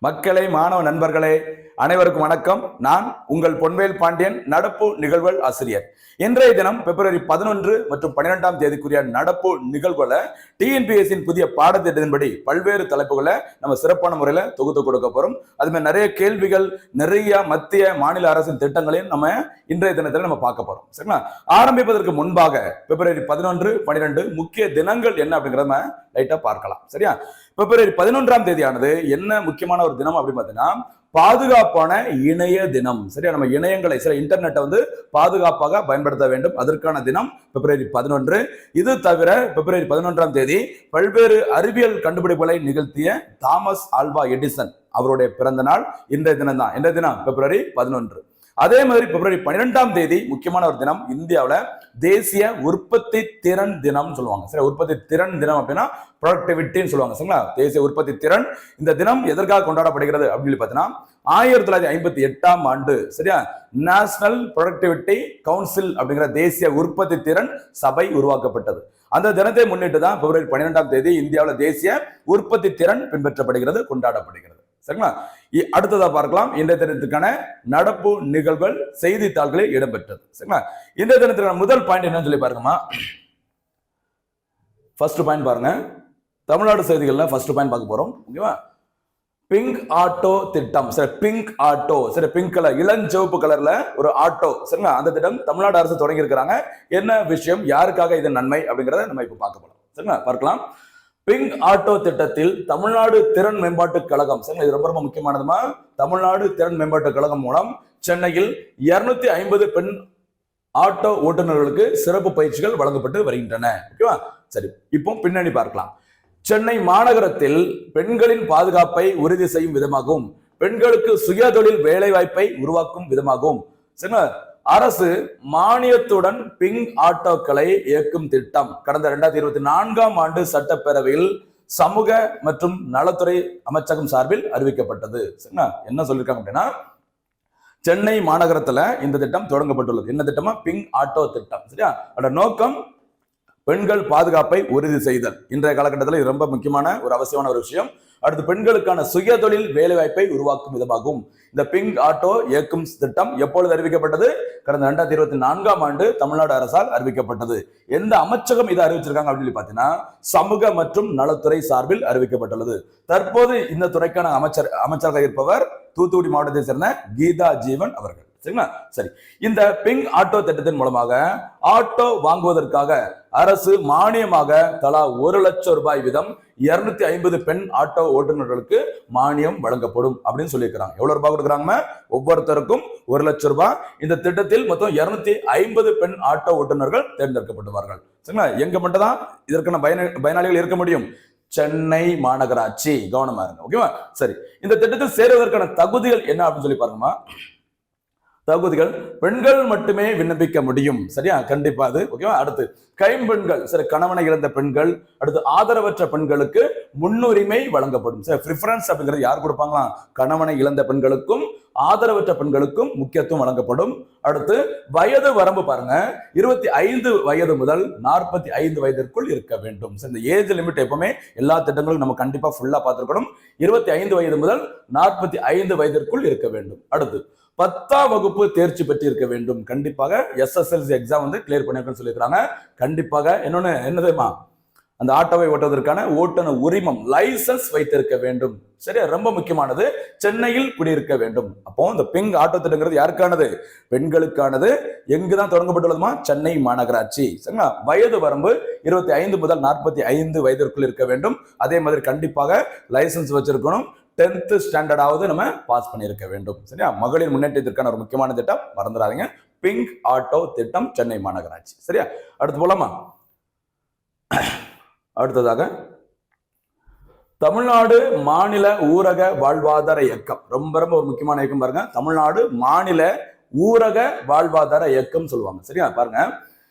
மக்களை, மாணவ நண்பர்களே, அனைவருக்கும் வணக்கம். நான் உங்கள் பொன்வேல் பாண்டியன், நடப்பு நிகழ்வுகள் ஆசிரியர். இன்றைய தினம் பிப்ரவரி 11 மற்றும் 12ஆம் தேதிக்குரிய நடப்பு நிகழ்வுகளை டிஎன்பிஎஸ்சியின் புதிய பாடத்திட்டத்தின்படி பல்வேறு தலைப்புகளை நம்ம சிறப்பான முறையில தொகுத்து கொடுக்க போறோம். அதுமாதிரி நிறைய கேள்விகள், நிறைய மத்திய மாநில அரசின் திட்டங்களையும் நம்ம இன்றைய தினத்தில் நம்ம பார்க்க போறோம். சரிங்களா? ஆரம்பிப்பதற்கு முன்பாக பிப்ரவரி 11, 12 முக்கிய தினங்கள் என்ன அப்படிங்கிறத லைட்டா பார்க்கலாம். சரியா? பிப்ரவரி 11ஆம் தேதியானது என்ன முக்கியமான ஒரு தினம் அப்படின்னு பார்த்தீங்கன்னா, பாதுகாப்பான இணைய தினம். சரியா? நம்ம இணையங்களை, சில இன்டர்நெட்டை பாதுகாப்பாக பயன்படுத்த வேண்டும். அதற்கான தினம் பிப்ரவரி 11. இது தவிர பிப்ரவரி 11ஆம் தேதி பல்வேறு அறிவியல் கண்டுபிடிப்புகளை நிகழ்த்திய தாமஸ் ஆல்வா எடிசன் அவருடைய பிறந்த நாள் இன்றைய தினம் தான். இன்றைய தினம் பிப்ரவரி 11. அதே மாதிரி பிப்ரவரி 12ஆம் தேதி முக்கியமான ஒரு தினம், இந்தியாவில் தேசிய உற்பத்தி திறன் தினம் சொல்லுவாங்க. சரி, உற்பத்தி திறன் தினம் அப்படின்னா ப்ரொடக்டிவிட்டின்னு சொல்லுவாங்க. சரிங்களா? தேசிய உற்பத்தி திறன். இந்த தினம் எதற்காக கொண்டாடப்படுகிறது அப்படின்னு பார்த்தீங்கன்னா, 1958ஆம் ஆண்டு, சரியா, நேஷனல் ப்ரொடக்டிவிட்டி கவுன்சில் அப்படிங்கிற தேசிய உற்பத்தி திறன் சபை உருவாக்கப்பட்டது. அந்த தினத்தை முன்னிட்டு தான் பிப்ரவரி 12ஆம் தேதி இந்தியாவில் தேசிய உற்பத்தி திறன் பின்பற்றப்படுகிறது, கொண்டாடப்படுகிறது. சரிங்களா? அடுத்ததா பார்க்கலாம் இன்றைய தினத்துக்கான நடப்பு நிகழ்வுகள் செய்தித்தாள்களில் இடம்பெற்றது. சரிங்களா? இன்றைய தினத்துக்கான முதல் பாயிண்ட் என்னன்னு சொல்லி பாருங்கம்மா. ஃபர்ஸ்ட் பாயிண்ட் பாருங்க, தமிழ்நாடு செய்திகள்ல ஃபர்ஸ்ட் பாயிண்ட் பார்க்க போறோம். ஓகேவா? பிங்க் ஆட்டோ திட்டம். சரி, பிங்க் ஆட்டோ. சரி, பிங்க் கலர், இளஞ்சிவப்பு கலர்ல ஒரு ஆட்டோ. சரிங்களா? அந்த திட்டம் தமிழ்நாடு அரசு தொடங்கி இருக்கிறாங்க. என்ன விஷயம், யாருக்காக இது நன்மை அப்படிங்கறத நம்ம இப்ப பார்க்க போறோம். சரிங்களா? பார்க்கலாம். பிங்க் ஆட்டோ திட்டத்தில் தமிழ்நாடு திறன் மேம்பாட்டு கழகம், இது ரொம்ப ரொம்ப முக்கியமானதுமா, தமிழ்நாடு திறன் மேம்பாட்டு கழகம் மூலம் சென்னையில் 250 பெண் ஆட்டோ ஓட்டுநர்களுக்கு சிறப்பு பயிற்சிகள் வழங்கப்பட்டு வருகின்றன. ஓகேவா? சரி, இப்போ பின்னணி பார்க்கலாம். சென்னை மாநகரத்தில் பெண்களின் பாதுகாப்பை உறுதி செய்யும் விதமாகவும் பெண்களுக்கு சுயதொழில் வேலை வாய்ப்பை உருவாக்கும் விதமாகவும் அரசு மானியத்துடன் பிங்க் ஆட்டோக்களை இயக்கும் திட்டம் கடந்த 2024ஆம் ஆண்டு சட்டப்பேரவையில் சமூக மற்றும் நலத்துறை அமைச்சகம் சார்பில் அறிவிக்கப்பட்டது. என்ன சொல்லியிருக்காங்க அப்படின்னா, சென்னை மாநகரத்துல இந்த திட்டம் தொடங்கப்பட்டுள்ளது. என்ன திட்டமா? பிங்க் ஆட்டோ திட்டம். சரியா? அதோட நோக்கம் பெண்கள் பாதுகாப்பை உறுதி செய்தல். இன்றைய காலகட்டத்தில் இது ரொம்ப முக்கியமான ஒரு அவசியமான ஒரு விஷயம். அடுத்து, பெண்களுக்கான சுயதொழில் வேலைவாய்ப்பை உருவாக்கும் விதமாகவும் இந்த பிங்க் ஆட்டோ இயக்கும் திட்டம் எப்பொழுது அறிவிக்கப்பட்டது? கடந்த 2024ஆம் ஆண்டு தமிழ்நாடு அரசால் அறிவிக்கப்பட்டது. எந்த அமைச்சகம் இதை அறிவிச்சிருக்காங்க அப்படின்னு பார்த்தீங்கன்னா, சமூக மற்றும் நலத்துறை சார்பில் அறிவிக்கப்பட்டுள்ளது. தற்போது இந்த துறைக்கான அமைச்சராக இருப்பவர் தூத்துக்குடி மாவட்டத்தை சேர்ந்த கீதா ஜீவன் அவர்கள். சரிங்களா? சரி, இந்த பிங்க் ஆட்டோ திட்டத்தின் மூலமாக ஆட்டோ வாங்குவதற்காக அரசு மானியமாக தலா 1 லட்சம் ரூபாய் வீதம் 250 பெண் ஆட்டோ ஓட்டுநர்களுக்கு மானியம் வழங்கப்படும் அப்படின்னு சொல்லியிருக்கிறாங்க. எவ்வளவு ரூபாய் கொடுக்குறாங்க? ஒவ்வொருத்தருக்கும் 1 லட்சம் ரூபாய். இந்த திட்டத்தில் மொத்தம் 250 பெண் ஆட்டோ ஓட்டுநர்கள் தேர்ந்தெடுக்கப்படுவார்கள். சரிங்களா? எங்க மட்டும் தான் இதற்கான பயனாளிகள் இருக்க முடியும்? சென்னை மாநகராட்சி. கவனமா இருங்க. ஓகேவா? சரி, இந்த திட்டத்தில் சேருவதற்கான தகுதிகள் என்ன அப்படின்னு சொல்லி பாருங்கம்மா. தகுதிகள், பெண்கள் மட்டுமே விண்ணப்பிக்க முடியும். சரியா? கண்டிப்பா அது. ஓகேவா? அடுத்து, கைம்பெண்கள், சரி, கணவனை இழந்த பெண்கள், அடுத்து ஆதரவற்ற பெண்களுக்கு முன்னுரிமை வழங்கப்படும். சரி, பிரிஃபரன்ஸ் அப்படிங்கிறது யார் கொடுப்பாங்களாம்? கணவனை இழந்த பெண்களுக்கும் ஆதரவற்ற பெண்களுக்கும் முக்கியத்துவம் வழங்கப்படும். அடுத்து, வயது வரம்பு பாருங்க, 25 வயது முதல் 45 வயதிற்குள் இருக்க வேண்டும். இந்த ஏஜ் லிமிட் எப்பவுமே எல்லா திட்டங்களும் நம்ம கண்டிப்பா ஃபுல்லா பார்த்திருக்கணும். 25 வயது முதல் 45 வயதிற்குள் இருக்க வேண்டும். அடுத்து, 10ஆம் வகுப்பு தேர்ச்சி பெற்று இருக்க வேண்டும். கண்டிப்பாக SSLC எக்ஸாம் கிளியர் பண்ணிருக்கணும்னு சொல்லியிருக்காங்க. கண்டிப்பாக இன்னொன்னு என்ன தெரியுமா? அந்த ஆட்டோவை ஓட்டுவதற்கான ஓட்டுநர் உரிமம், லைசன்ஸ் வைத்திருக்க வேண்டும். சரியா? ரொம்ப முக்கியமானது, சென்னையில் குடியிருக்க வேண்டும். அப்போ இந்த பிங்க் ஆட்டோ திட்டங்கிறது யாருக்கானது? பெண்களுக்கானது. எங்குதான் தொடங்கப்பட்டுள்ளதுமா? சென்னை மாநகராட்சி. சரிங்களா? வயது வரம்பு 25 முதல் 45 வயதிற்குள் இருக்க வேண்டும். அதே மாதிரி கண்டிப்பாக லைசன்ஸ் வச்சிருக்கணும். 10th ஸ்டாண்டர்டாவது நம்ம பாஸ் பண்ணியிருக்க வேண்டும். சரியா? மகளிர் முன்னேற்றத்திற்கான ஒரு முக்கியமான திட்டம், மறந்துடாதீங்க. பிங்க் ஆட்டோ திட்டம், சென்னை மாநகராட்சி. சரியா? அடுத்து போலாமா? அடுத்ததாக, தமிழ்நாடு மாநில ஊரக வாழ்வாதார இயக்கம். ரொம்ப ரொம்ப ஒரு முக்கியமான இயக்கம் பாருங்க. தமிழ்நாடு மாநில ஊரக வாழ்வாதார இயக்கம் சொல்லுவாங்க. சரியா? பாருங்க,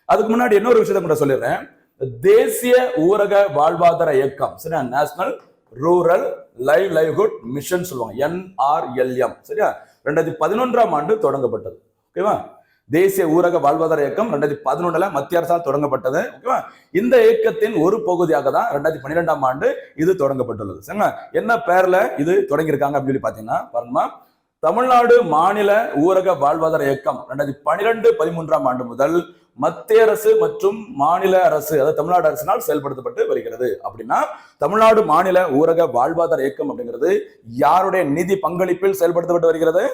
அதுக்கு முன்னாடி இன்னொரு விஷயத்தை கூட சொல்லிடுறேன். தேசிய ஊரக வாழ்வாதார இயக்கம், சரியா, நேஷனல் ரூரல் லைவ்லிஹுட் மிஷன் சொல்லுவாங்க, NRLM. சரியா? 2011ஆம் ஆண்டு தொடங்கப்பட்டது. ஓகேவா? தேசிய ஊரக வாழ்வாதார இயக்கம் 2011 மத்திய அரசால் தொடங்கப்பட்டது. ஓகேவா? இந்த இயக்கத்தின் ஒரு பகுதியாக தான் 2012ஆம் ஆண்டு இது தொடங்கப்பட்டுள்ளது. சரிங்களா? என்ன பேர்ல இது தொடங்கியிருக்காங்க அப்படின்னு சொல்லி பாத்தீங்கன்னா பாருங்கம்மா, தமிழ்நாடு மாநில ஊரக வாழ்வாதார இயக்கம் 2012-13ஆம் ஆண்டு முதல் மத்திய அரசு மற்றும் மாநில அரசு, அதாவது தமிழ்நாடு அரசினால் செயல்படுத்தப்பட்டு வருகிறது. அப்படின்னா தமிழ்நாடு மாநில ஊரக வாழ்வாதார இயக்கம் அப்படிங்கிறது யாருடைய நிதி பங்களிப்பில் செயல்படுத்தப்பட்டு வருகிறது?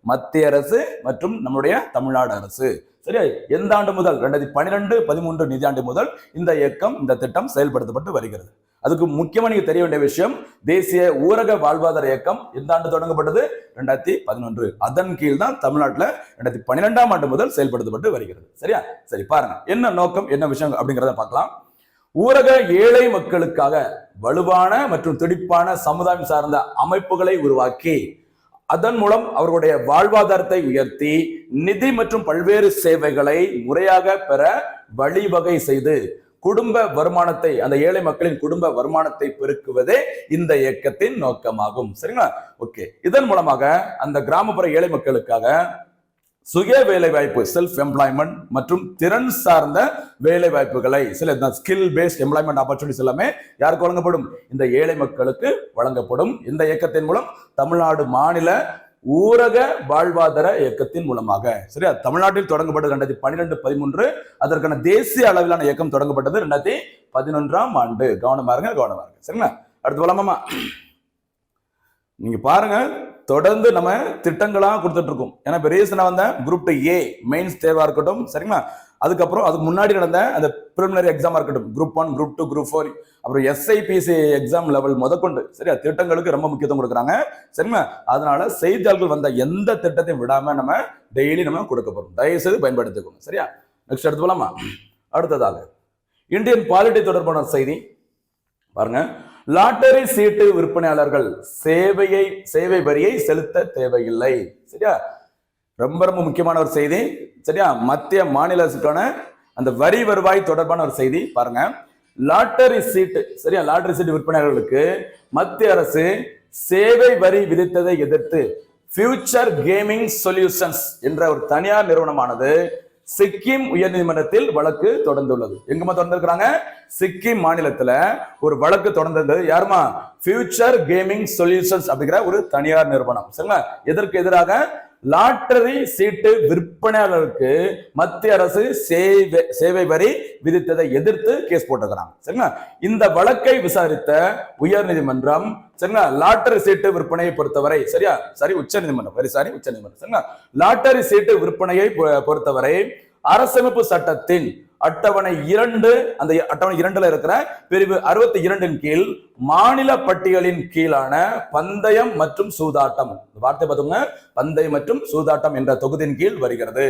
மத்திய அரசு மற்றும் நம்முடைய தமிழ்நாடு அரசு. சரியா? எந்த ஆண்டு முதல்? 2012-13 நிதியாண்டு முதல் இந்த இயக்கம், இந்த திட்டம் செயல்படுத்தப்பட்டு வருகிறது. அதுக்கு முக்கியமா நீங்க தெரிய வேண்டிய விஷயம், தேசிய ஊரக வாழ்வாதார இயக்கம் எந்த ஆண்டு தொடங்கப்பட்டது? 2011. அதன் கீழ் தான் தமிழ்நாட்டில் 2012ஆம் ஆண்டு முதல் செயல்படுத்தப்பட்டு வருகிறது. சரியா? சரி, பாருங்க என்ன நோக்கம், என்ன விஷயம் அப்படிங்கிறத பார்க்கலாம். ஊரக ஏழை மக்களுக்காக வலுவான மற்றும் துடிப்பான சமுதாயம் சார்ந்த அமைப்புகளை உருவாக்கி அதன் மூலம் அவர்களுடைய வாழ்வாதாரத்தை உயர்த்தி நிதி மற்றும் பல்வேறு சேவைகளை முறையாக பெற வழிவகை செய்து குடும்ப வருமானத்தை, அந்த ஏழை மக்களின் குடும்ப வருமானத்தை பெருக்குவதே இந்த இயக்கத்தின் நோக்கமாகும். சரிங்களா? ஓகே. இதன் மூலமாக அந்த கிராமப்புற ஏழை மக்களுக்காக சுய வேலை வாய்ப்பு, செல்ஃப் எம்ப்ளாய்மெண்ட் மற்றும் திறன் சார்ந்த வேலை வாய்ப்புகளை, சில ஸ்கில் பேஸ்ட் எம்ப்ளாய்மெண்ட் ஆப்பர்ச்சுனிட்டிஸ் எல்லாமே யாருக்கு வழங்கப்படும்? இந்த ஏழை மக்களுக்கு வழங்கப்படும். இந்த இயக்கத்தின் மூலம் தமிழ்நாடு மாநில ஊரக வாழ்வாதார இயக்கத்தின் மூலமாக. சரியா? தமிழ்நாட்டில் தொடங்கப்பட்டது 2012-13. அதற்கான தேசிய அளவிலான இயக்கம் தொடங்கப்பட்டது 2011ஆம் ஆண்டு. கவனமா இருங்க, கவனமா இருங்க. சரிங்களா? அடுத்து போலாமா? நீங்க பாருங்க, தொடர்ந்து நம்ம திட்டங்களா கொடுத்துட்டு இருக்கோம். ஏன்னா இப்ப ரீசனா வந்த குரூப் 2A மெயின்ஸ் தேர்வா இருக்கட்டும், சரிங்களா? அதுக்கப்புறம் அதுக்கு முன்னாடி நடந்த அந்த பிரிலிமினரி எக்ஸாமா இருக்கட்டும், குரூப் 1, குரூப் 2, குரூப் 4, அப்புறம் SIPC எக்ஸாம் லெவல் முதற்கொண்டு, சரியா, திட்டங்களுக்கு ரொம்ப முக்கியத்துவம் கொடுக்குறாங்க. சரிங்களா? அதனால செய்தியாளர்கள் வந்த எந்த திட்டத்தையும் விடாம நம்ம டெய்லி நம்ம கொடுக்க போறோம். தயவு செய்து பயன்படுத்திக்கோங்க. சரியா? நெக்ஸ்ட் எடுத்து போலாமா? அடுத்ததாக இந்தியன் பாலிட்டி தொடர்பான செய்தி பாருங்க. லாட்டரி சீட்டு விற்பனையாளர்கள் சேவை வரியை செலுத்த தேவையில்லை. சரியா? ரொம்ப ரொம்ப முக்கியமான ஒரு செய்தி. சரியா? மத்திய மாநில அரசுக்கான அந்த வரி வருவாய் தொடர்பான ஒரு செய்தி பாருங்க. லாட்டரி சீட்டு, சரியா, லாட்டரி சீட்டு விற்பனையாளர்களுக்கு மத்திய அரசு சேவை வரி விதித்ததை எதிர்த்து ஃபியூச்சர் கேமிங் சொல்யூஷன்ஸ் என்ற ஒரு தனியார் நிறுவனமானது சிக்கிம் உயர்நீதிமன்றத்தில் வழக்கு தொடர்ந்துள்ளது. எங்கம்மா தொடர்ந்திருக்கிறாங்க? சிக்கிம் மாநிலத்துல ஒரு வழக்கு தொடர்ந்தது. யாருமா? ஃபியூச்சர் கேமிங் சொல்யூஷன்ஸ் அப்படிங்கிற ஒரு தனியார் நிறுவனம். சரிங்களா? எதற்கு எதிராக? லாட்டரி சீட்டு விற்பனையாளருக்கு மத்திய அரசு சேவை வரி விதித்ததை எதிர்த்து கேஸ் போட்டுக்கிறாங்க. சரிங்களா? இந்த வழக்கை விசாரித்த உயர் நீதிமன்றம், சரிங்களா, லாட்டரி சீட்டு விற்பனையை பொறுத்தவரை, சரியா, சரி, உச்ச நீதிமன்றம், உச்ச நீதிமன்றம், சரிங்களா, லாட்டரி சீட்டு விற்பனையை பொறுத்தவரை அரசமைப்பு சட்டத்தின் அட்டவணை 2, அந்த அட்டவணை 2ல இருக்கிற பிரிவு 62 கீழ் மாநில பட்டியலின் கீழான பந்தயம் மற்றும் சூதாட்டம், வார்த்தை பார்த்துங்க, பந்தயம் மற்றும் சூதாட்டம் என்ற தொகுதியின் கீழ் வருகிறது.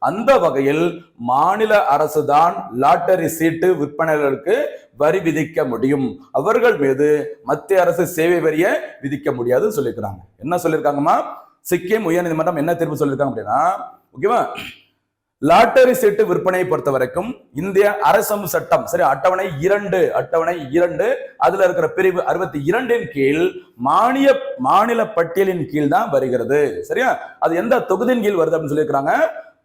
அந்த வகையில் மாநில அரசுதான் லாட்டரி சீட்டு விற்பனையாளர்களுக்கு வரி விதிக்க முடியும். அவர்கள் மீது மத்திய அரசு சேவை வரியை விதிக்க முடியாதுன்னு சொல்லியிருக்கிறாங்க. என்ன சொல்லியிருக்காங்கம்மா? சிக்கிம் உயர்நீதிமன்றம் என்ன தீர்ப்பு சொல்லியிருக்காங்க அப்படின்னா, ஓகேவா, லாட்டரி சீட்டு விற்பனையை பொறுத்த வரைக்கும் இந்திய அரசமைப்பு சட்டம், சரி, அட்டவணை 2 அதுல இருக்கிற பிரிவு 62 கீழ் மாநில பட்டியலின் கீழ் தான் வருகிறது. சரியா? அது எந்த தொகுதியின் கீழ் வருது அப்படின்னு சொல்லியிருக்காங்க?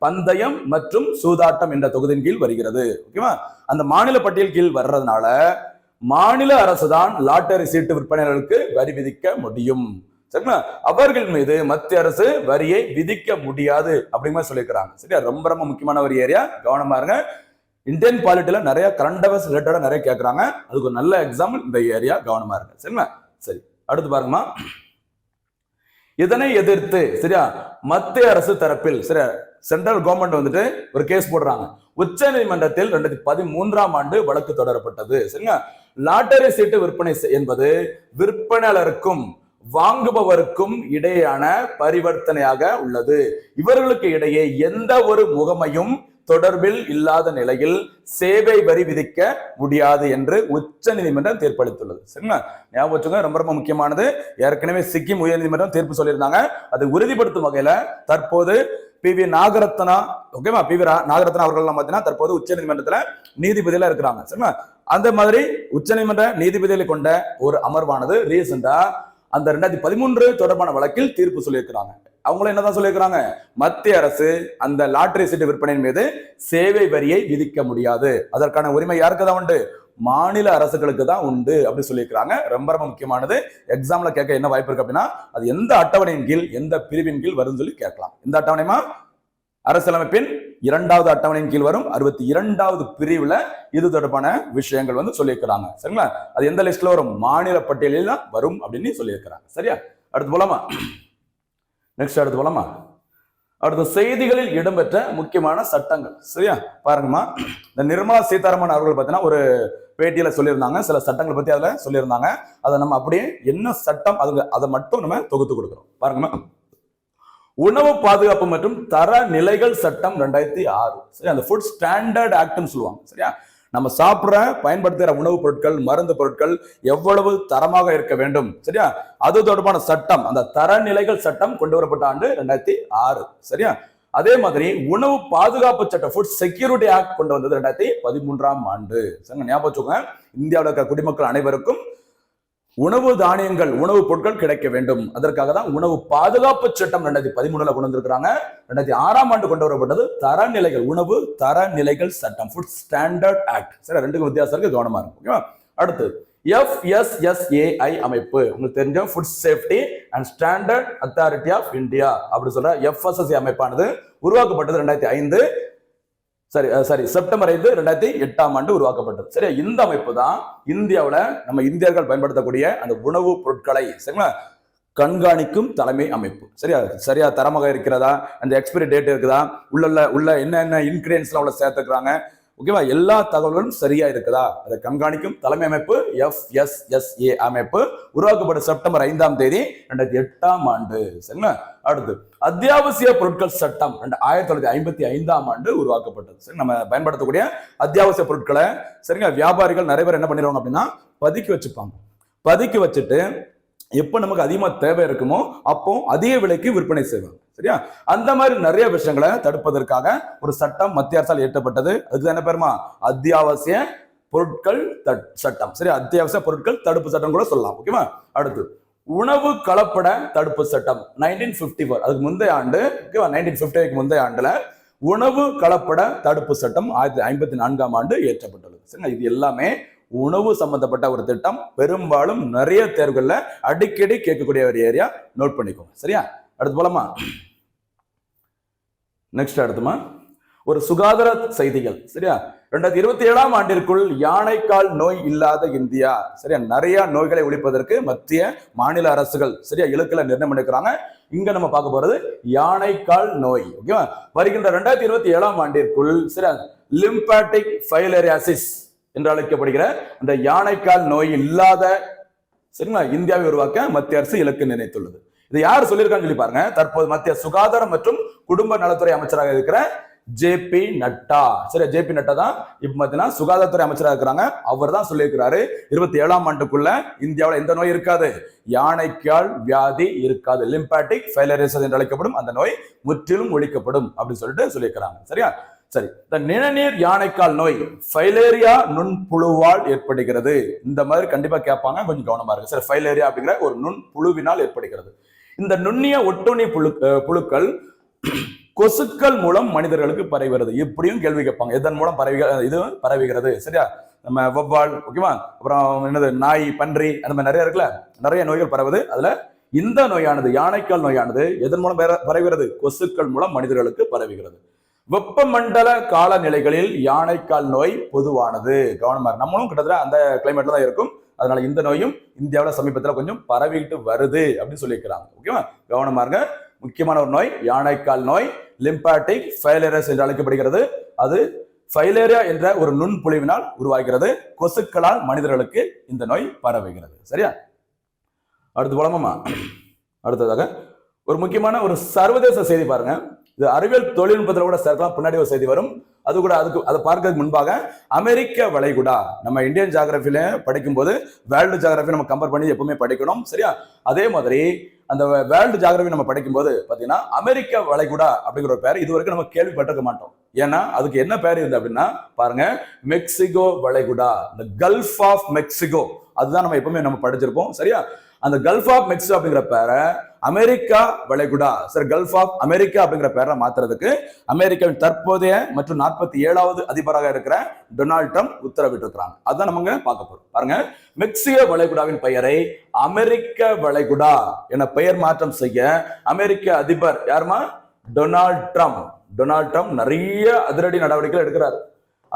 பந்தயம் மற்றும் சூதாட்டம் என்ற தொகுதியின் கீழ் வருகிறது. ஓகேவா? அந்த மாநில பட்டியல் கீழ் வர்றதுனால மாநில அரசுதான் லாட்டரி சீட்டு விற்பனையாளர்களுக்கு வரி விதிக்க முடியும். சரிங்களா? அவர்கள் மீது மத்திய அரசு வரியை விதிக்க முடியாது அப்படிங்கிற சொல்லியிருக்கிறாங்க. சரியா? ரொம்ப ரொம்ப முக்கியமான ஒரு ஏரியா, கவனமா இருங்க. இந்தியன் பாலிட்டில நிறைய கரண்ட் அஃபேர்ஸ் ரிலேட்டடா நிறைய கேட்கறாங்க. அதுக்கு ஒரு நல்ல எக்ஸாம்பிள் இந்த ஏரியா, கவனமா இருங்க. சரிங்களா? சரி, அடுத்து பாருங்கம்மா. இதனை எதிர்த்து, சரியா, மத்திய அரசு தரப்பில், சரியா, சென்ட்ரல் கவர்மெண்ட் வந்துட்டு ஒரு கேஸ் போடுறாங்க. உச்ச நீதிமன்றத்தில் 2013ஆம் ஆண்டு வழக்கு தொடரப்பட்டது. சரிங்களா? லாட்டரி சீட்டு விற்பனை என்பது விற்பனையாளருக்கும் வாங்குபவருக்கும் இடையேயான பரிவர்த்தனையாக உள்ளது. இவர்களுக்கு இடையே எந்த ஒரு முகமையும் தொடர்பில் இல்லாத நிலையில் சேவை வரி விதிக்க முடியாது என்று உச்ச நீதிமன்றம் தீர்ப்பளித்துள்ளது. சரிங்களா? ஞாபகம் வச்சுங்க, ரொம்ப ரொம்ப முக்கியமானது. ஏற்கனவே சிக்கிம் உயர் நீதிமன்றம் தீர்ப்பு சொல்லியிருந்தாங்க. அதை உறுதிப்படுத்தும் வகையில தற்போது PV நாகரத்னா, ஓகேவா, PV நாகரத்னா அவர்கள் பார்த்தீங்கன்னா தற்போது உச்ச நீதிமன்றத்துல நீதிபதியில இருக்கிறாங்க. சரிங்களா? அந்த மாதிரி உச்ச நீதிமன்ற நீதிபதிகளை கொண்ட ஒரு அமர்வானது ரீசெண்டா அந்த 2013 தொடர்பான வழக்கில் தீர்ப்பு சொல்லியிருக்கிறாங்க. அவங்களும் என்னதான் சொல்லியிருக்கிறாங்க, மத்திய அரசு அந்த லாட்டரி சீட்டு விற்பனையின் மீது சேவை வரியை விதிக்க முடியாது, அதற்கான உரிமை யாருக்கு தான் உண்டு, மாநில அரசுகளுக்கு தான் உண்டு அப்படி சொல்லியிருக்கிறாங்க. ரொம்ப ரொம்ப முக்கியமானது, எக்ஸாம்ல கேட்க என்ன வாய்ப்பு இருக்கு அப்படின்னா, அது எந்த அட்டவணையின் கீழ் எந்த பிரிவின் கீழ் வரும்னு சொல்லி கேட்கலாம். இந்த அட்டவணைமா அரசியலமைப்பின் 2வது அட்டவணையின் கீழ் வரும் 62வது பிரிவுல இது தொடர்பான விஷயங்கள் வந்து சொல்லியிருக்கிறாங்க. சரிங்களா, அது எந்த லிஸ்ட்ல வரும், மாநில பட்டியலில் தான் வரும் அப்படின்னு சொல்லியிருக்கிறாங்க. சரியா, அடுத்து போலாமா, நெக்ஸ்ட் அடுத்து போலாமா. அடுத்த செய்திகளில் இடம்பெற்ற முக்கியமான சட்டங்கள். சரியா, பாருங்கம்மா, இந்த நிர்மலா சீதாராமன் அவர்கள் பார்த்தீங்கன்னா ஒரு பேட்டியில சொல்லியிருந்தாங்க, சில சட்டங்களை பத்தி அதுல சொல்லியிருந்தாங்க. அதை நம்ம அப்படியே என்ன சட்டம் அதை மட்டும் நம்ம தொகுத்து கொடுக்கிறோம். பாருங்கம்மா, உணவு பாதுகாப்பு மற்றும் தர நிலைகள் சட்டம் 2006. சரி, அந்த ஃபுட் ஸ்டாண்டர்ட் ஆக்ட்னு சொல்லுவாங்க. சரியா, நம்ம சாப்பிட்ற பயன்படுத்துகிற உணவுப் பொருட்கள், மருந்து பொருட்கள் எவ்வளவு தரமாக இருக்க வேண்டும், சரியா, அது தொடர்பான சட்டம், அந்த தரநிலைகள் சட்டம் கொண்டு வரப்பட்ட ஆண்டு 2006. சரியா, அதே மாதிரி உணவு பாதுகாப்பு சட்டம், ஃபுட் செக்யூரிட்டி ஆக்ட் கொண்டு வந்தது 2013ஆம் ஆண்டு. சரி, ஞாபகம் வச்சுக்கோங்க, இந்தியாவில் இருக்க குடிமக்கள் அனைவருக்கும் உணவு தானியங்கள், உணவுப் பொருட்கள் கிடைக்க வேண்டும், அதற்காக தான் உணவு பாதுகாப்பு சட்டம் 2013 கொண்டு வந்திருக்கிறாங்க. 2006ஆம் ஆண்டு கொண்டு வரப்பட்டது தரநிலைகள், உணவு தரநிலைகள் சட்டம், ஃபுட் ஸ்டாண்டர்ட் ஆக்ட். சரி, ரெண்டுக்கும் வித்தியாசம் இருக்கு, கவனமா இருக்கும். ஓகேவா, அடுத்து FSSAI அமைப்பு, உங்களுக்கு தெரிஞ்ச food safety and standard authority of India அப்படி சொல்ற FSSAI அமைப்பானது உருவாக்கப்பட்டது 2005 செப்டம்பர் 5, 2008ஆம் ஆண்டு உருவாக்கப்பட்டது. சரியா, இந்த அமைப்பு தான் இந்தியாவில் நம்ம இந்தியர்கள் பயன்படுத்தக்கூடிய அந்த உணவுப் பொருட்களை சரிங்களா கண்காணிக்கும் தலைமை அமைப்பு. சரியா தரமாக இருக்கிறதா, அந்த எக்ஸ்பைரி டேட் இருக்குதா, உள்ள என்ன இன்கிரியன்ஸ்லாம் உள்ள சேர்த்துக்கிறாங்க, ஓகேவா, எல்லா தகவல்களும் சரியா இருக்குதா, அதை கண்காணிக்கும் தலைமை அமைப்பு FSSAI அமைப்பு உருவாக்கப்பட்ட செப்டம்பர் 5ஆம் தேதி 2008ஆம் ஆண்டு. சரிங்களா, அடுத்து அத்தியாவசிய பொருட்கள் சட்டம் 1955ஆம் ஆண்டு உருவாக்கப்பட்டது. சரி, நம்ம பயன்படுத்தக்கூடிய அத்தியாவசிய பொருட்களை சரிங்களா வியாபாரிகள் நிறைய பேர் என்ன பண்ணிடுவாங்க அப்படின்னா பதுக்கி வச்சுப்பாங்க. பதுக்கி வச்சுட்டு எப்ப நமக்கு அதிகமா தேவை இருக்குமோ அப்போ அதிக விலைக்கு விற்பனை செய்வாங்க. சரியா, அந்த மாதிரி நிறைய விஷயங்களை தடுப்பதற்காக ஒரு சட்டம் மத்திய அரசால் இயற்றப்பட்டது. அதுக்கு என்ன பேருமா, அத்தியாவசிய பொருட்கள் சட்டம். சரி, அத்தியாவசிய பொருட்கள் தடுப்பு சட்டம் கூட சொல்லலாம். ஓகேவா, அடுத்து உணவு கலப்பட தடுப்பு சட்டம் 1954, அதுக்கு முந்தைய ஆண்டு. ஓகேவா, 1950க்கு முந்தைய ஆண்டுல உணவு கலப்பட தடுப்பு சட்டம் 1954ஆம் ஆண்டு இயற்றப்பட்டுள்ளது. சரிங்களா, இது எல்லாமே உணவு சம்பந்தப்பட்ட ஒரு திட்டம். பெரும்பாலும் நிறைய தேர்வுகள்ல அடிக்கடி கேட்கக்கூடிய ஒரு ஏரியா, நோட் பண்ணிக்கோங்க. சரியா, அடுத்து போலாமா, நெக்ஸ்ட் அடுத்துமா ஒரு சுகாதார செய்திகள். சரியா, 2027ஆம் ஆண்டிற்குள் யானைக்கால் நோய் இல்லாத இந்தியா. சரியா, நிறைய நோய்களை ஒழிப்பதற்கு மத்திய மாநில அரசுகள் சரியா இலக்குல நிர்ணயம் பண்ணிருக்கிறாங்க. இங்க நம்ம பார்க்க போறது யானைக்கால் நோய். ஓகேவா, வருகின்ற 2027ஆம் ஆண்டிற்குள் சரியா லிம்பாட்டிக் ஃபைலேரியாசிஸ் என்று அழைக்கப்படுகிற அந்த யானைக்கால் நோய் இல்லாத சரிங்களா இந்தியாவை உருவாக்க மத்திய அரசு இலக்கு நிர்ணயித்துள்ளது. இது யார் சொல்லியிருக்கான்னு சொல்லி பாருங்க. தற்போது மத்திய சுகாதாரம் மற்றும் குடும்ப நலத்துறை அமைச்சராக இருக்கிற JP நட்டா. சரி, JP நட்டா தான் இப்ப பாத்தீங்கன்னா சுகாதாரத்துறை அமைச்சராக இருக்கிறாங்க. அவர் தான் சொல்லியிருக்கிறாரு 27ஆம் ஆண்டுக்குள்ள இந்தியாவில் எந்த நோய் இருக்காது, யானைக்கால் வியாதி இருக்காது, லிம்பாட்டிக் ஃபைலேரியாசிஸ் என்று அழைக்கப்படும் அந்த நோய் முற்றிலும் ஒழிக்கப்படும் அப்படின்னு சொல்லிட்டு சொல்லியிருக்கிறாங்க. சரியா, சரி, இந்த நிணநீர் யானைக்கால் நோய் ஃபைலேரியா நுண்புழுவால் ஏற்படுகிறது. இந்த மாதிரி கண்டிப்பா கேட்பாங்க, கொஞ்சம் கவனமா இருக்கு. சரி, ஃபைலேரியா அப்படிங்கிற ஒரு நுண்புழுவினால் ஏற்படுகிறது. இந்த நுண்ணிய ஒட்டுண்ணி புழுக்கள் கொசுக்கள் மூலம் மனிதர்களுக்கு பரவுகிறது. இப்படியும் கேள்வி கேட்பாங்க, எதன் மூலம் பரவுகிறது. சரியா, நம்ம வவ்வால், ஓகேவா, அப்புறம் என்னது நாய், பன்றி, அந்த மாதிரி நிறைய இருக்குல்ல, நிறைய நோய்கள் பரவுது. அதுல இந்த நோயானது யானைக்கால் நோயானது எதன் மூலம் பரவுகிறது, கொசுக்கள் மூலம் மனிதர்களுக்கு பரவுகிறது. வெப்பமண்டல காலநிலைகளில் யானைக்கால் நோய் பொதுவானது. கவனமா, நம்மளும் கிட்டத்தட்ட அந்த கிளைமேட்ல தான் இருக்கும். அதனால இந்த நோயும் இந்தியாவில் சமீபத்தில் கொஞ்சம் பரவிட்டு வருது அப்படின்னு சொல்லியிருக்கிறாங்க. ஓகேவா, கவனமா இருங்க. முக்கியமான ஒரு நோய் யானைக்கால் நோய், லிம்பாட்டிக் ஃபைலேரியாசிஸ் என்று அழைக்கப்படுகிறது. அது ஃபைலேரியா என்ற ஒரு நுண்புழுவினால் உருவாகிறது. கொசுக்களால் மனிதர்களுக்கு இந்த நோய் பரவுகிறது. சரியா, அடுத்து போலாமா. அடுத்ததாக ஒரு முக்கியமான ஒரு சர்வதேச செய்தி பாருங்க. இது அறிவியல் தொழில்நுட்பத்தில் கூட சேர்க்கலாம், பின்னாடி ஒரு செய்தி வரும். அது கூட அதை பார்க்கறதுக்கு முன்பாக அமெரிக்க வளைகுடா, நம்ம இந்தியன் ஜியோகிராஃபில படிக்கும் போது வேர்ல்டு ஜியோகிராஃபி நம்ம கம்பேர் பண்ணி எப்பவுமே படிக்கணும். சரியா, அதே மாதிரி அந்த வேர்ல்டு ஜியோகிராஃபி நம்ம படிக்கும் போது பாத்தீங்கன்னா அமெரிக்க வளைகுடா அப்படிங்கிற ஒரு பேர் இதுவரைக்கும் நம்ம கேள்விப்பட்டிருக்க மாட்டோம். ஏன்னா அதுக்கு என்ன பேர் இருந்து அப்படின்னா பாருங்க, மெக்சிகோ வளைகுடா, இந்த கல்ஃப் ஆஃப் மெக்சிகோ, அதுதான் நம்ம எப்பவுமே நம்ம படிச்சிருப்போம். சரியா, அந்த கல்ஃப் ஆஃப் மெக்சிகோ அப்படிங்கிற பேரை அமெரிக்கா வளைகுடா சரி கல்ஃப் ஆஃப் அமெரிக்கா அப்படிங்கிற பேரை மாத்துறதுக்கு அமெரிக்காவின் தற்போதைய மற்றும் 47வது அதிபராக இருக்கிற டொனால்ட் ட்ரம்ப் உத்தரவிட்டு இருக்கிறாங்க. அதான் நம்ம பார்க்க போறோம். பாருங்க, மெக்சிகோ வளைகுடாவின் பெயரை அமெரிக்க வளைகுடா என பெயர் மாற்றம் செய்ய அமெரிக்க அதிபர் யாருமா? Donald Trump. டொனால்ட் ட்ரம்ப் நிறைய அதிரடி நடவடிக்கைகள் எடுக்கிறார்.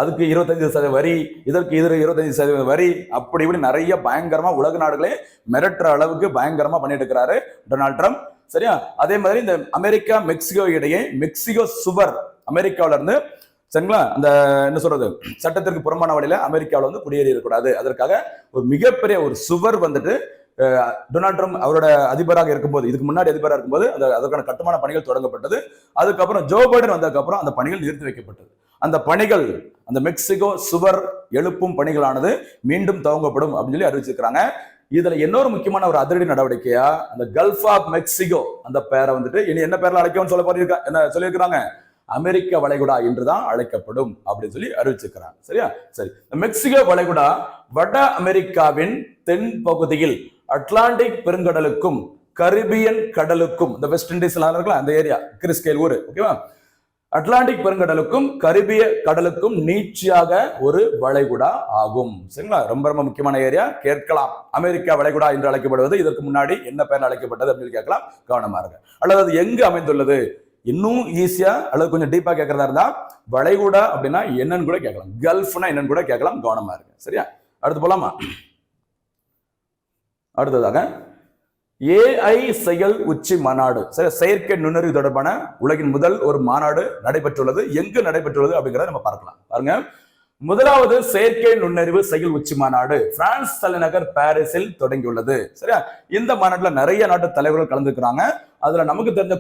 அதுக்கு 25% வரி, இதற்கு 25% வரி, அப்படி இப்படி நிறைய பயங்கரமா உலக நாடுகளே மிரட்டுற அளவுக்கு பயங்கரமா பண்ணிட்டு இருக்கிறாரு டொனால்ட் ட்ரம்ப். சரியா? அதே மாதிரி இந்த அமெரிக்கா மெக்சிகோ இடையே மெக்சிகோ சுவர் அமெரிக்காவில இருந்து சரிங்களா அந்த என்ன சொல்றது சட்டத்திற்கு புறம்பான வழியில அமெரிக்காவில் வந்து குடியேறி இருக்கக்கூடாது. அதற்காக ஒரு மிகப்பெரிய ஒரு சுவர் வந்துட்டு டொனால்ட் ட்ரம்ப் அவரோட அதிபராக இருக்கும்போது, இதுக்கு முன்னாடி அதிபராக இருக்கும்போது அதற்கான கட்டுமான பணிகள் தொடங்கப்பட்டது. அதுக்கப்புறம் ஜோ பைடன் வந்ததுக்கு அப்புறம் அந்த பணிகள் நிறுத்தி வைக்கப்பட்டது. அந்த பணிகள், அந்த மெக்சிகோ சுவர் எழுப்பும் பணிகளானது மீண்டும் துவங்கப்படும் அப்படின்னு சொல்லி அறிவிச்சிருக்கிறாங்க. இதுல இன்னொரு முக்கியமான ஒரு அதிரடி நடவடிக்கையா அந்த கல்ஃப் ஆஃப் மெக்சிகோ அந்த பேரை வந்துட்டு இனி என்ன பேர்ல அழைக்கவும் என்ன சொல்லியிருக்கிறாங்க? அமெரிக்க வளைகுடா என்றுதான் அழைக்கப்படும் அப்படின்னு சொல்லி அறிவிச்சிருக்கிறாங்க. சரியா? சரி, மெக்சிகோ வளைகுடா வட அமெரிக்காவின் தென் பகுதியில் அட்லாண்டிக் பெருங்கடலுக்கும் கரிபியன் கடலுக்கும், இந்த வெஸ்ட் இண்டீஸ்ல இருக்கலாம் அந்த ஏரியா, கிறிஸ்கேல் ஊரு, ஓகேவா, அட்லாண்டிக் பெருங்கடலுக்கும் கரிபிய கடலுக்கும் நீட்சியாக ஒரு வளைகுடா ஆகும். சரிங்களா? ரொம்ப ரொம்ப முக்கியமான ஏரியா. கேட்கலாம், அமெரிக்கா வளைகுடா என்று அழைக்கப்படுவது இதற்கு முன்னாடி என்ன பெயர் அழைக்கப்பட்டது அப்படின்னு கேட்கலாம். கவனமா இருங்க. அல்லது அது எங்கு அமைந்துள்ளது, இன்னும் ஈஸியா அல்லது கொஞ்சம் டீப்பா கேட்கறதா இருந்தா வளைகுடா அப்படின்னா என்னன்னு கூட கேட்கலாம், கல்ஃப்னா என்னன்னு கூட கேட்கலாம். கவனமா இருக்கு. சரியா? அடுத்து போலாமா? அடுத்ததாக AI செயல் உச்சி மாநாடு, செயற்கை நுண்ணறிவு தொடர்பான உலகின் முதல் ஒரு மாநாடு நடைபெற்றுள்ளது. எங்கு நடைபெற்றுள்ளது அப்படிங்கிறத நம்ம பார்க்கலாம். பாருங்க, முதலாவது செயற்கை நுண்ணறிவு செயல் உச்சி மாநாடு பிரான்ஸ் தலைநகர் பாரிஸில் தொடங்கியுள்ளது. சரியா? இந்த மாநாட்டுல நிறைய நாட்டு தலைவர்கள் கலந்துக்கிறாங்க. அதுல நமக்கு தெரிஞ்ச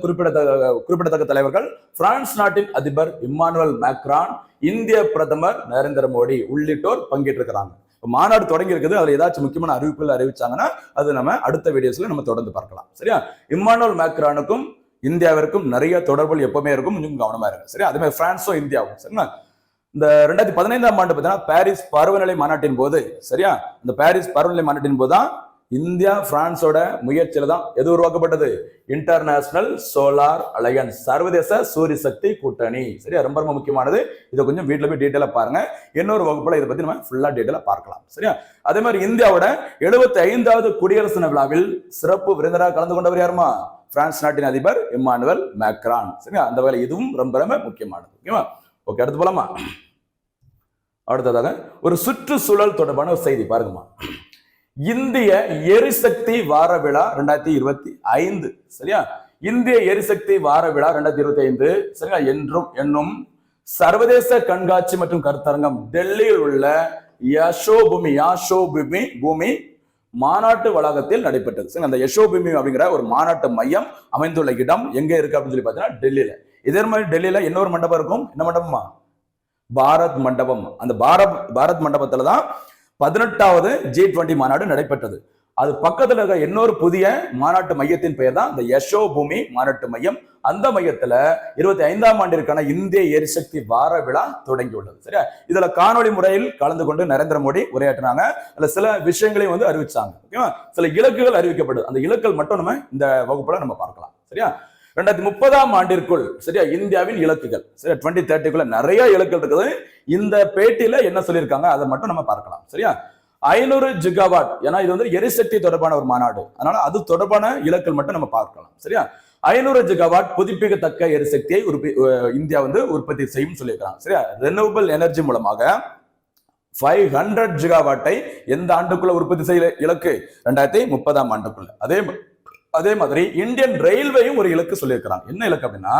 குறிப்பிடத்தக்க தலைவர்கள் பிரான்ஸ் நாட்டின் அதிபர் இம்மானுவேல் மேக்ரான், இந்திய பிரதமர் நரேந்திர மோடி உள்ளிட்டோர் பங்கேற்றிருக்கிறாங்க. மாநாடு தொடங்கி இருக்குது. அதுல ஏதாச்சும் முக்கியமான அறிவிப்புகள் அறிவிச்சாங்கன்னா அது நம்ம அடுத்த வீடியோஸ்ல நம்ம தொடர்ந்து பார்க்கலாம். சரியா? இம்மானுவேல் மேக்ரானுக்கும் இந்தியாவிற்கும் நிறைய தொடர்புகள் எப்பவுமே இருக்கும். கொஞ்சம் கவனமா இருக்கு. சரியா? அதே மாதிரி பிரான்ஸும் இந்தியாவும். சரிங்களா? இந்த 2015ஆம் ஆண்டு பார்த்தீங்கன்னா பாரிஸ் பருவநிலை மாநாட்டின் போது, சரியா, இந்த பாரிஸ் பருவநிலை மாநாட்டின் போதுதான் இந்தியா பிரான்ஸோட முயற்சியில தான் எது உருவாக்கப்பட்டது? இன்டர்நேஷனல் சோலார் அலையன்ஸ், சர்வதேச சூரிய சக்தி கூட்டணி. சரியா? ரொம்ப ரொம்ப முக்கியமானது. இதை கொஞ்சம் வீட்டுல போய் டீட்டெயிலா பாருங்க. இன்னொரு வகுப்புல இதை பத்தி நம்ம ஃபுல்லா டீட்டெயிலா பார்க்கலாம். சரியா? அதே மாதிரி இந்தியாவோட 75வது குடியரசு தின விழாவில் சிறப்பு விருந்தினராக கலந்து கொண்டவர் யாருமா? பிரான்ஸ் நாட்டின் அதிபர் இம்மானுவேல் மேக்ரான். சரியா? அந்த வேலை இதுவும் ரொம்ப ரொம்ப முக்கியமானது. ஓகேவா? ஓகே, அடுத்து போலாமா? அடுத்ததாக ஒரு சுற்றுச்சூழல் தொடர்பான ஒரு செய்தி பாருங்கம்மா. இந்திய எரிசக்தி வார விழா 2025. சரியா? இந்திய எரிசக்தி வார விழா 2025 சரியா என்னும் சர்வதேச கண்காட்சி மற்றும் கருத்தரங்கம் டெல்லியில் உள்ள யசோபூமி மாநாட்டு வளாகத்தில் நடைபெற்றது. சரி, அந்த யசோபூமி அப்படிங்கிற ஒரு மாநாட்டு மையம் அமைந்துள்ள இடம் எங்க இருக்கு அப்படின்னு சொல்லி பார்த்தீங்கன்னா டெல்லியில. இதே மாதிரி டெல்லியில இன்னொரு மண்டபம் இருக்கும். என்ன மண்டபமா? பாரத் மண்டபம். அந்த பாரத் மண்டபத்துல தான் 18வது G20 மாநாடு நடைபெற்றது. அது பக்கத்துல இருக்க இன்னொரு புதிய மாநாட்டு மையத்தின் பெயர் தான் இந்த யசோபூமி மாநாட்டு மையம். அந்த மையத்துல 25ஆம் ஆண்டிற்கான இந்திய எரிசக்தி வார விழா தொடங்கியுள்ளது. சரியா? இதுல காணொலி முறையில் கலந்து கொண்டு நரேந்திர மோடி உரையாற்றினாங்க. அதுல சில விஷயங்களையும் வந்து அறிவிச்சாங்க. ஓகேவா? சில இலக்குகள் அறிவிக்கப்படும். அந்த இலக்குகள் மட்டும் நம்ம இந்த வகுப்புல நம்ம பார்க்கலாம். சரியா? 2030ஆம் ஆண்டிற்குள், சரியா, இந்தியாவின் இலக்குகள், சரியா, 2030க்குள்ள நிறைய இலக்குகள் இருக்குது. இந்த பேட்டியில என்ன சொல்லியிருக்காங்க அதை மட்டும் நம்ம பார்க்கலாம். சரியா? 500 ஜிகாவாட், ஏன்னா இது வந்து எரிசக்தி தொடர்பான ஒரு மாநாடு, அதனால அது தொடர்பான இலக்குகள் மட்டும் நம்ம பார்க்கலாம். சரியா? 500 ஜிகாவாட் புதுப்பிக்கத்தக்க எரிசக்தியை இந்தியா வந்து உற்பத்தி செய்யும் சொல்லியிருக்காங்க. சரியா? ரெனியூவபிள் எனர்ஜி மூலமாக 500 ஜிகாவாட்டை எந்த ஆண்டுக்குள்ள உற்பத்தி செய்ய இலக்கு? 2030ஆம் ஆண்டுக்குள்ள. அதே மாதிரி இந்தியன் ரயில்வேயும் ஒரு இலக்கு சொல்லியிருக்கிறாங்க. என்ன இலக்கு அப்படின்னா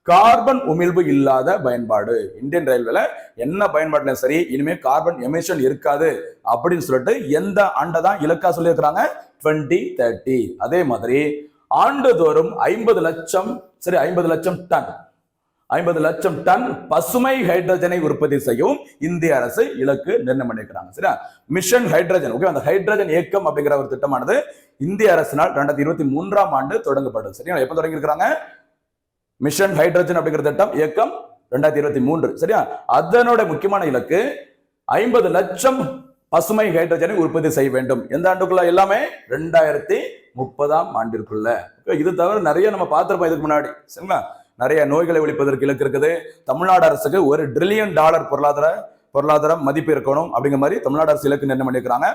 கார்பன் உமிழ்வு இல்லாத பயன்பாடு. இந்தியன் ரயில்வேல என்ன பயன்பாடுல சரி இனிமே கார்பன் எமிஷன் இருக்காது அப்படின்னு சொல்லிட்டு எந்த ஆண்டை தான் இலக்கா சொல்லியிருக்கிறாங்க? 2030. அதே மாதிரி ஆண்டுதோறும் 50 லட்சம் டன் பசுமை ஹைட்ரஜனை உற்பத்தி செய்யும் இந்திய அரசு இலக்கு நிர்ணயம் பண்ணிருக்கிறாங்க. சரியா? Mission hydrogen. ஓகே, அந்த ஹைட்ரஜன் இயக்கம் அப்படிங்கிற ஒரு திட்டமானது இந்திய அரசினால் 2023ஆம் ஆண்டு தொடங்கப்பட்டது. சரியா? எப்ப தொடங்கி இருக்கிறாங்க? மிஷன் ஹைட்ரஜன் அப்படிங்கிற திட்டம் இயக்கம் 2023. சரியா? அதனோட முக்கியமான இலக்கு 50 லட்சம் பசுமை ஹைட்ரஜனை உற்பத்தி செய்ய வேண்டும். எந்த ஆண்டுக்குள்ள? எல்லாமே 2030ஆம் ஆண்டிற்குள்ள. இது தவிர நிறைய நம்ம பார்த்திருப்போம் இதுக்கு முன்னாடி, சரிங்களா? நிறைய நோய்களை ஒழிப்பதற்கு இலக்கு இருக்குது. தமிழ்நாடு அரசுக்கு $1 டிரில்லியன் பொருளாதார மதிப்பு இருக்கணும் அப்படிங்கிற மாதிரி தமிழ்நாடு அரசு இலக்கு நிர்ணயம் பண்ணியிருக்கிறாங்க.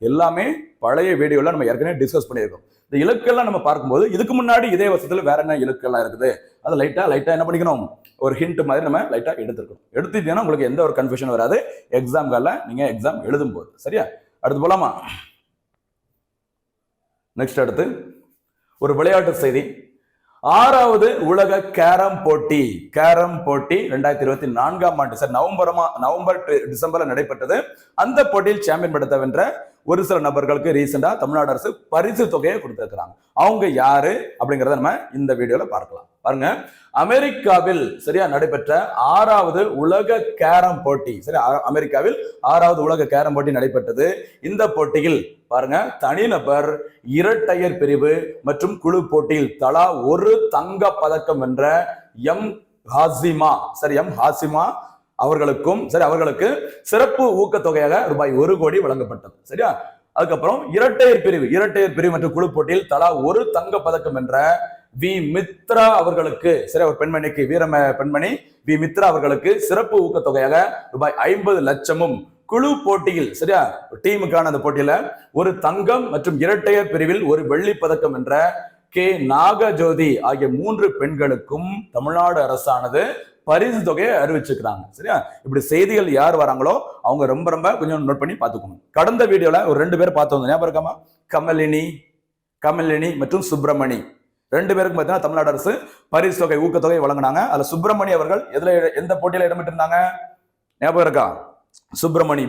எல்லாமே பழைய வீடியோல நம்ம ஏற்கனவே டிஸ்கஸ் பண்ணியிருக்கோம். இந்த இலக்கெல்லாம் நம்ம பார்க்கும்போது இதுக்கு முன்னாடி இதே வருஷத்துல வேற என்ன இலக்கெல்லாம் இருக்குது, அதை லைட்டா என்ன பண்ணிக்கணும், ஒரு ஹிண்ட் மாதிரி நம்ம லைட்டா எடுத்துட்டீங்கன்னா உங்களுக்கு எந்த ஒரு கன்ஃபியூஷன் வராது எக்ஸாம் கால நீங்க எக்ஸாம் எழுதும் போது. சரியா? அடுத்து போலாமா? நெக்ஸ்ட் அடுத்து ஒரு விளையாட்டு செய்தி. 6வது உலக கேரம் போட்டி 2024ஆம் ஆண்டு சார் நவம்பர் டிசம்பர்ல நடைபெற்றது. அந்த போட்டியில் சாம்பியன் பட்டத்தை வென்ற ஒரு சில நபர்களுக்கு ரீசெண்டா தமிழ்நாடு அரசு பரிசு தொகையை கொடுத்திருக்கிறாங்க. அவங்க யாரு அப்படிங்கறத நம்ம இந்த வீடியோல பார்க்கலாம். பாருங்க, அமெரிக்காவில் சரியா நடைபெற்ற 6வது உலக கேரம் போட்டி. சரி, அமெரிக்காவில் 6வது உலக கேரம் போட்டி நடைபெற்றது. இந்த போட்டியில் பாருங்க, தனிநபர், இரட்டையர் பிரிவு மற்றும் குழு போட்டியில் தலா ஒரு தங்க பதக்கம் வென்ற எம் ஹாசிமா அவர்களுக்கு சிறப்பு ஊக்கத்தொகையாக ரூபாய் 1 கோடி வழங்கப்பட்டது. சரியா? அதுக்கப்புறம் இரட்டையர் பிரிவு மற்றும் குழு போட்டியில் தலா ஒரு தங்க பதக்கம் வென்ற வி மித்ரா அவர்களுக்கு, சரி, ஒரு பெண்மணிக்கு, பெண்மணி வி மித்ரா அவர்களுக்கு சிறப்பு ஊக்கத்தொகையாக ரூபாய் 50 லட்சமும், குழு போட்டியில், சரியா, டீமுக்கான அந்த போட்டியில ஒரு தங்கம் மற்றும் இரட்டையர் பிரிவில் ஒரு வெள்ளி பதக்கம் என்ற கே நாகஜோதி ஆகிய 3 பெண்களுக்கும் தமிழ்நாடு அரசானது பரிசு தொகையை அறிவிச்சிருக்கிறாங்க. சரியா? இப்படி செய்திகள் யார் வராங்களோ அவங்க ரொம்ப கொஞ்சம் நோட் பண்ணி பார்த்துக்கணும். கடந்த வீடியோல ஒரு 2 பேர் பார்த்தோம், ஞாபகம் இருக்காமா? கமலினி மற்றும் சுப்பிரமணி 2 பேருக்கும் பார்த்தீங்கன்னா தமிழ்நாடு அரசு பரிசு தொகை ஊக்கத்தொகை வழங்கினாங்க. அதுல சுப்பிரமணி அவர்கள் எந்த போட்டியில இடம்பெற்றிருந்தாங்க ஞாபகம் இருக்கா?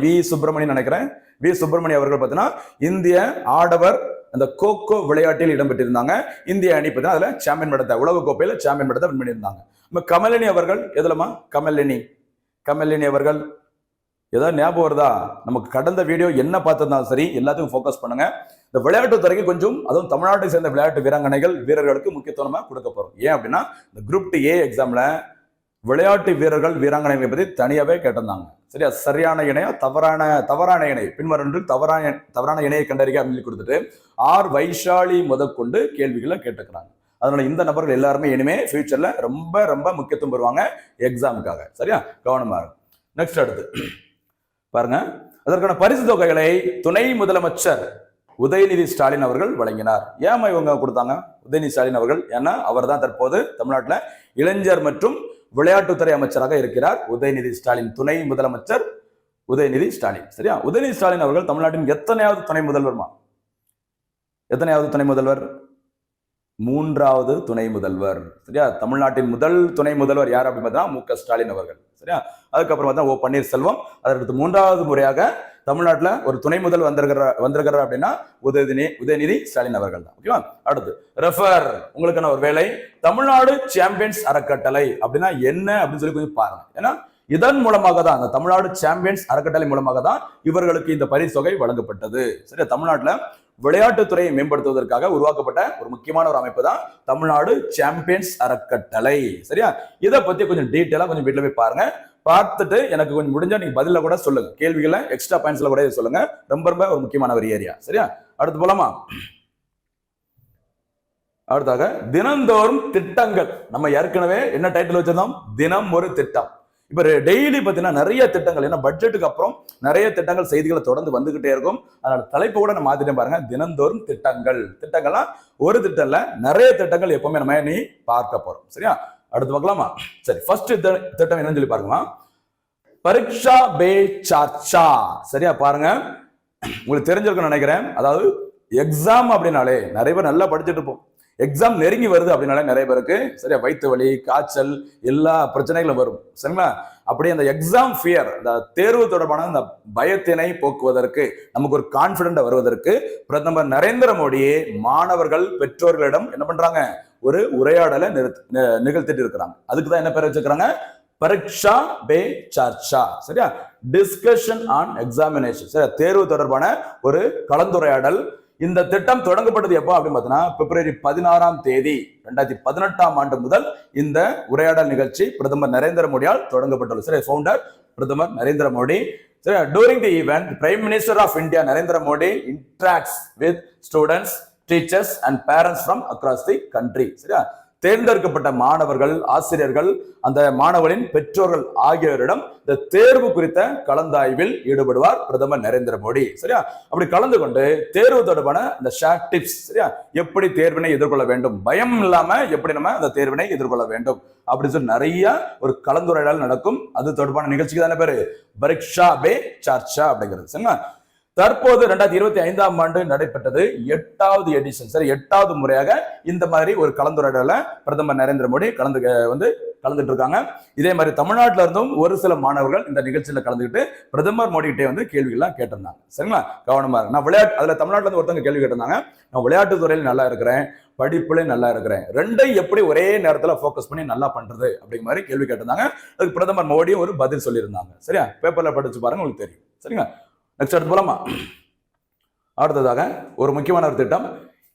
வி சுப்பிரமணி நினைக்கிறேன். வி சுப்பிரமணி அவர்கள் பார்த்தீங்கன்னா இந்திய ஆடவர் அந்த கோகோ விளையாட்டில் இடம்பெற்றிருந்தாங்க. இந்திய அணி பார்த்தீங்கன்னா அதுல சாம்பியன் பட்டத்தை, உலக கோப்பையில சாம்பியன் பட்டத்தை வின் பண்ணியிருந்தாங்க. கமலினி அவர்கள் எதுலமா? கமலினி அவர்கள் ஏதாவது ஞாபகம் வருதா? நமக்கு கடந்த வீடியோ என்ன பார்த்திருந்தாலும் சரி எல்லாத்துக்கும் ஃபோக்கஸ் பண்ணுங்க. இந்த விளையாட்டு துறைக்கு கொஞ்சம், அதுவும் தமிழ்நாட்டை சேர்ந்த விளையாட்டு வீரர்களுக்கு முக்கியத்துவமா கொடுக்க போறோம். ஏன் அப்படின்னா இந்த குரூப் A எக்ஸாம்ல விளையாட்டு வீராங்கனைகளை பத்தி தனியாவே கேட்டிருந்தாங்க. சரியா? சரியான இணையா தவறான இணை பின்வரொன்று தவறான இணையை கண்டறிய அப்படின்னு கொடுத்துட்டு வைஷாலி முதற்கொண்டு கேள்விகளை கேட்டுக்கிறாங்க. அதனால இந்த நபர்கள் எல்லாருமே இனிமே ஃபியூச்சர்ல ரொம்ப முக்கியத்துவம் பெறுவாங்க எக்ஸாமுக்காக. சரியா? கவனமா இருக்கும். நெக்ஸ்ட் அடுத்து பாருங்க, அதற்கான பரிசு தொகைகளை துணை முதலமைச்சர் உதயநிதி ஸ்டாலின் அவர்கள் வழங்கினார். ஏமா இவங்க கொடுத்தாங்க உதயநிதி ஸ்டாலின் அவர்கள்? ஏன்னா அவர் தான் தற்போது தமிழ்நாட்டில் இளைஞர் மற்றும் விளையாட்டுத்துறை அமைச்சராக இருக்கிறார். உதயநிதி ஸ்டாலின், துணை முதலமைச்சர் உதயநிதி ஸ்டாலின். சரியா? உதயநிதி ஸ்டாலின் அவர்கள் தமிழ்நாட்டின் எத்தனையாவது துணை முதல்வர்மா? எத்தனையாவது துணை முதல்வர்? 3வது துணை முதல்வர். சரியா? தமிழ்நாட்டின் முதல் துணை முதல்வர் யார் அப்படின்னு பார்த்தா மு க ஸ்டாலின் அவர்கள். சரியா? அதுக்கப்புறம் பார்த்தா ஓ பன்னீர்செல்வம். அதற்கு 3வது முறையாக தமிழ்நாட்டில் ஒரு துணை முதல் வந்திருக்கிறார் அப்படின்னா உதயநிதி ஸ்டாலின் அவர்கள் தான். ஓகேவா? அடுத்து ரெஃபர், உங்களுக்கான ஒரு வேலை, தமிழ்நாடு சாம்பியன்ஸ் அறக்கட்டளை அப்படின்னா என்ன அப்படின்னு சொல்லி கொஞ்சம் பாருங்க. ஏன்னா இதன் மூலமாக தான், அந்த தமிழ்நாடு சாம்பியன்ஸ் அறக்கட்டளை மூலமாக தான் இவர்களுக்கு இந்த பரிசு தொகை வழங்கப்பட்டது. சரியா? தமிழ்நாட்டில் விளையாட்டுத்துறையை மேம்படுத்துவதற்காக உருவாக்கப்பட்ட ஒரு முக்கியமான ஒரு அமைப்பு தான் தமிழ்நாடு சாம்பியன்ஸ் அறக்கட்டளை. சரியா? இதை பத்தி கொஞ்சம் டீட்டெயிலா கொஞ்சம் வீட்டுல போய் பாருங்க. பார்த்துட்டு எனக்கு கொஞ்சம் முடிஞ்சா நீங்க பதில கூட சொல்லுங்க, கேள்விகளை எக்ஸ்ட்ரா பாயிண்ட்ஸ்ல கூட சொல்லுங்க. ரொம்ப ஒரு முக்கியமான ஒரு ஏரியா. சரியா? அடுத்து போலாமா? அடுத்தாக தினந்தோறும் திட்டங்கள். நம்ம ஏற்கனவே என்ன டைட்டில் வச்சிருந்தோம்? தினம் ஒரு திட்டம். இப்ப டெய்லி பாத்தீங்கன்னா நிறைய திட்டங்கள், ஏன்னா பட்ஜெட்டுக்கு அப்புறம் நிறைய திட்டங்கள் செய்திகளை தொடர்ந்து வந்துகிட்டே இருக்கும். அதனால தலைப்பு கூட நம்ம மாத்திட்டே பாருங்க, தினந்தோறும் திட்டங்கள்லாம் ஒரு திட்டம் இல்ல, நிறைய திட்டங்கள் எப்பவுமே நம்ம நீ பார்க்க போறோம். சரியா? அடுத்து பார்க்கலாமா? சரி, ஃபர்ஸ்ட் திட்டம் என்னன்னு சொல்லி பாருங்க, பரீட்சா பே சர்ச்சா. சரியா? பாருங்க, உங்களுக்கு தெரிஞ்சிருக்கும்னு நினைக்கிறேன். அதாவது எக்ஸாம் அப்படின்னாலே நிறைய பேர் நல்லா படிச்சுட்டு இருப்போம். எக்ஸாம் நெருங்கி வருது அப்படின்னாலே நிறைய பேருக்கு சரியா வயிற்று வலி, காய்ச்சல், எல்லா பிரச்சனைகளும் வரும். சரிங்களா? அப்படியே அந்த எக்ஸாம் ஃபியர், அந்த தேர்வு தொடர்பான அந்த பயத்தினை போக்குவதற்கு, நமக்கு ஒரு கான்பிடென்ட் வருவதற்கு பிரதமர் நரேந்திர மோடியே மாணவர்கள் பெற்றோர்களிடம் என்ன பண்றாங்க? ஒரு உரையாடலை நிகழ்த்திட்டு இருக்கிறாங்க. அதுக்கு தான் என்ன பேர் வச்சிருக்காங்க? பரீட்சா பே சர்ச்சா. சரியா? Discussion on examination. சரியா? தேர்வு தொடர்பான ஒரு கலந்துரையாடல். இந்த திட்டம் தொடங்கப்பட்டது எப்போ அப்படின்னு பார்த்தீங்கன்னா பிப்ரவரி 16ஆம் தேதி 2018ஆம் ஆண்டு முதல் இந்த உரையாடல் நிகழ்ச்சி பிரதமர் நரேந்திர மோடியால் தொடங்கப்பட்டுள்ளது. சரி, ஃபவுண்டர் பிரதமர் நரேந்திர மோடி. சரி, during the event, Prime Minister of India Narendra Modi interacts with students, teachers and parents from across the country. சரியா, தேர்ந்தெடுக்கப்பட்ட மாணவர்கள், ஆசிரியர்கள், அந்த மாணவரின் பெற்றோர்கள் ஆகியோரிடம் இந்த தேர்வு குறித்த கலந்தாய்வில் ஈடுபடுவார் பிரதமர் நரேந்திர மோடி. சரியா, அப்படி கலந்து கொண்டு தேர்வு தொடர்பான இந்த ஷார்ட் டிப்ஸ், சரியா, எப்படி தேர்வினை எதிர்கொள்ள வேண்டும், பயம் இல்லாம எப்படி நம்ம அந்த தேர்வினை எதிர்கொள்ள வேண்டும் அப்படின்னு சொல்லி நிறைய ஒரு கலந்துரையாடல் நடக்கும். அது தொடர்பான நிகழ்ச்சிக்கு தானே பேரு பரீட்சா பே சர்ச்சா அப்படிங்கிறது. சரிங்களா, தற்போது 2025ஆம் ஆண்டு நடைபெற்றது 8வது எடிஷன். சரி, 8வது முறையாக இந்த மாதிரி ஒரு கலந்துரையாடல பிரதமர் நரேந்திர மோடி கலந்துட்டு இருக்காங்க. இதே மாதிரி தமிழ்நாட்டில இருந்தும் ஒரு சில மாணவர்கள் இந்த நிகழ்ச்சியில கலந்துக்கிட்டு பிரதமர் மோடி கிட்டே வந்து கேள்விகள்லாம் கேட்டிருந்தாங்க. சரிங்களா, கவனமா இருக்கு. நான் விளையாட்டு, அதுல தமிழ்நாட்டில இருந்து ஒருத்தவங்க கேள்வி கேட்டிருந்தாங்க, நான் விளையாட்டு துறையில் நல்லா இருக்கிறேன், படிப்புல நல்லா இருக்கிறேன், ரெண்டையும் எப்படி ஒரே நேரத்துல போக்கஸ் பண்ணி நல்லா பண்றது அப்படிங்கிற மாதிரி கேள்வி கேட்டிருந்தாங்க. அதுக்கு பிரதமர் மோடியும் ஒரு பதில் சொல்லியிருந்தாங்க. சரியா, பேப்பர்ல படிச்சு பாருங்க, உங்களுக்கு தெரியும். சரிங்களா, நெக்ஸ்ட் அடுத்து போலாமா? அடுத்ததாக ஒரு முக்கியமான ஒரு திட்டம்,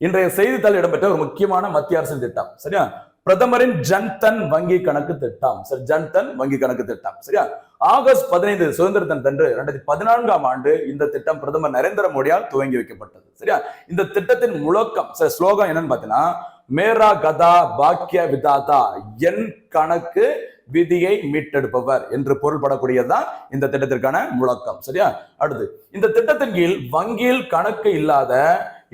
இன்றைய செய்தித்தாள் இடம்பெற்ற ஒரு முக்கியமான மத்திய அரசின் திட்டம். சரியா, பிரதமரின் ஜன்தன் வங்கி கணக்கு திட்டம். சரி, ஜன்தன் வங்கி கணக்கு திட்டம். சரியா, ஆகஸ்ட் 15 சுதந்திர தினத்தன்று 2014ஆம் ஆண்டு இந்த திட்டம் பிரதமர் நரேந்திர மோடியால் துவங்கி வைக்கப்பட்டது. சரியா, இந்த திட்டத்தின் முழக்கம், ஸ்லோகம் என்னன்னு பாத்தீங்கன்னா, மேரா கதா பாக்கிய விதாதா, என் கணக்கு விதியை மீட்டெடுப்பவர் என்று பொருள்படக்கூடியதுதான் இந்த திட்டத்திற்கான முழக்கம். சரியா, அடுத்து இந்த திட்டத்தின் கீழ் வங்கியில் கணக்கு இல்லாத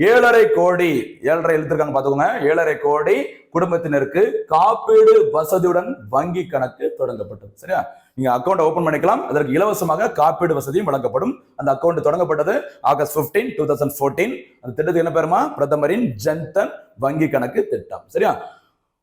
7.5 கோடி, 7.5 எழுத்திருக்காங்க பாத்துக்கோங்க, 7.5 கோடி குடும்பத்தினருக்கு காப்பீடு வசதியுடன் வங்கி கணக்கு தொடங்கப்பட்டது. சரியா, நீங்க அக்கௌண்ட் ஓபன் பண்ணிக்கலாம், அதற்கு இலவசமாக காப்பீடு வசதியும் வழங்கப்படும். அந்த அக்கௌண்ட் தொடங்கப்பட்டது ஆகஸ்ட் 15, 2014. அந்த திட்டத்துக்கு என்ன பேருமா? பிரதமரின் ஜன்தன் வங்கி கணக்கு திட்டம். சரியா,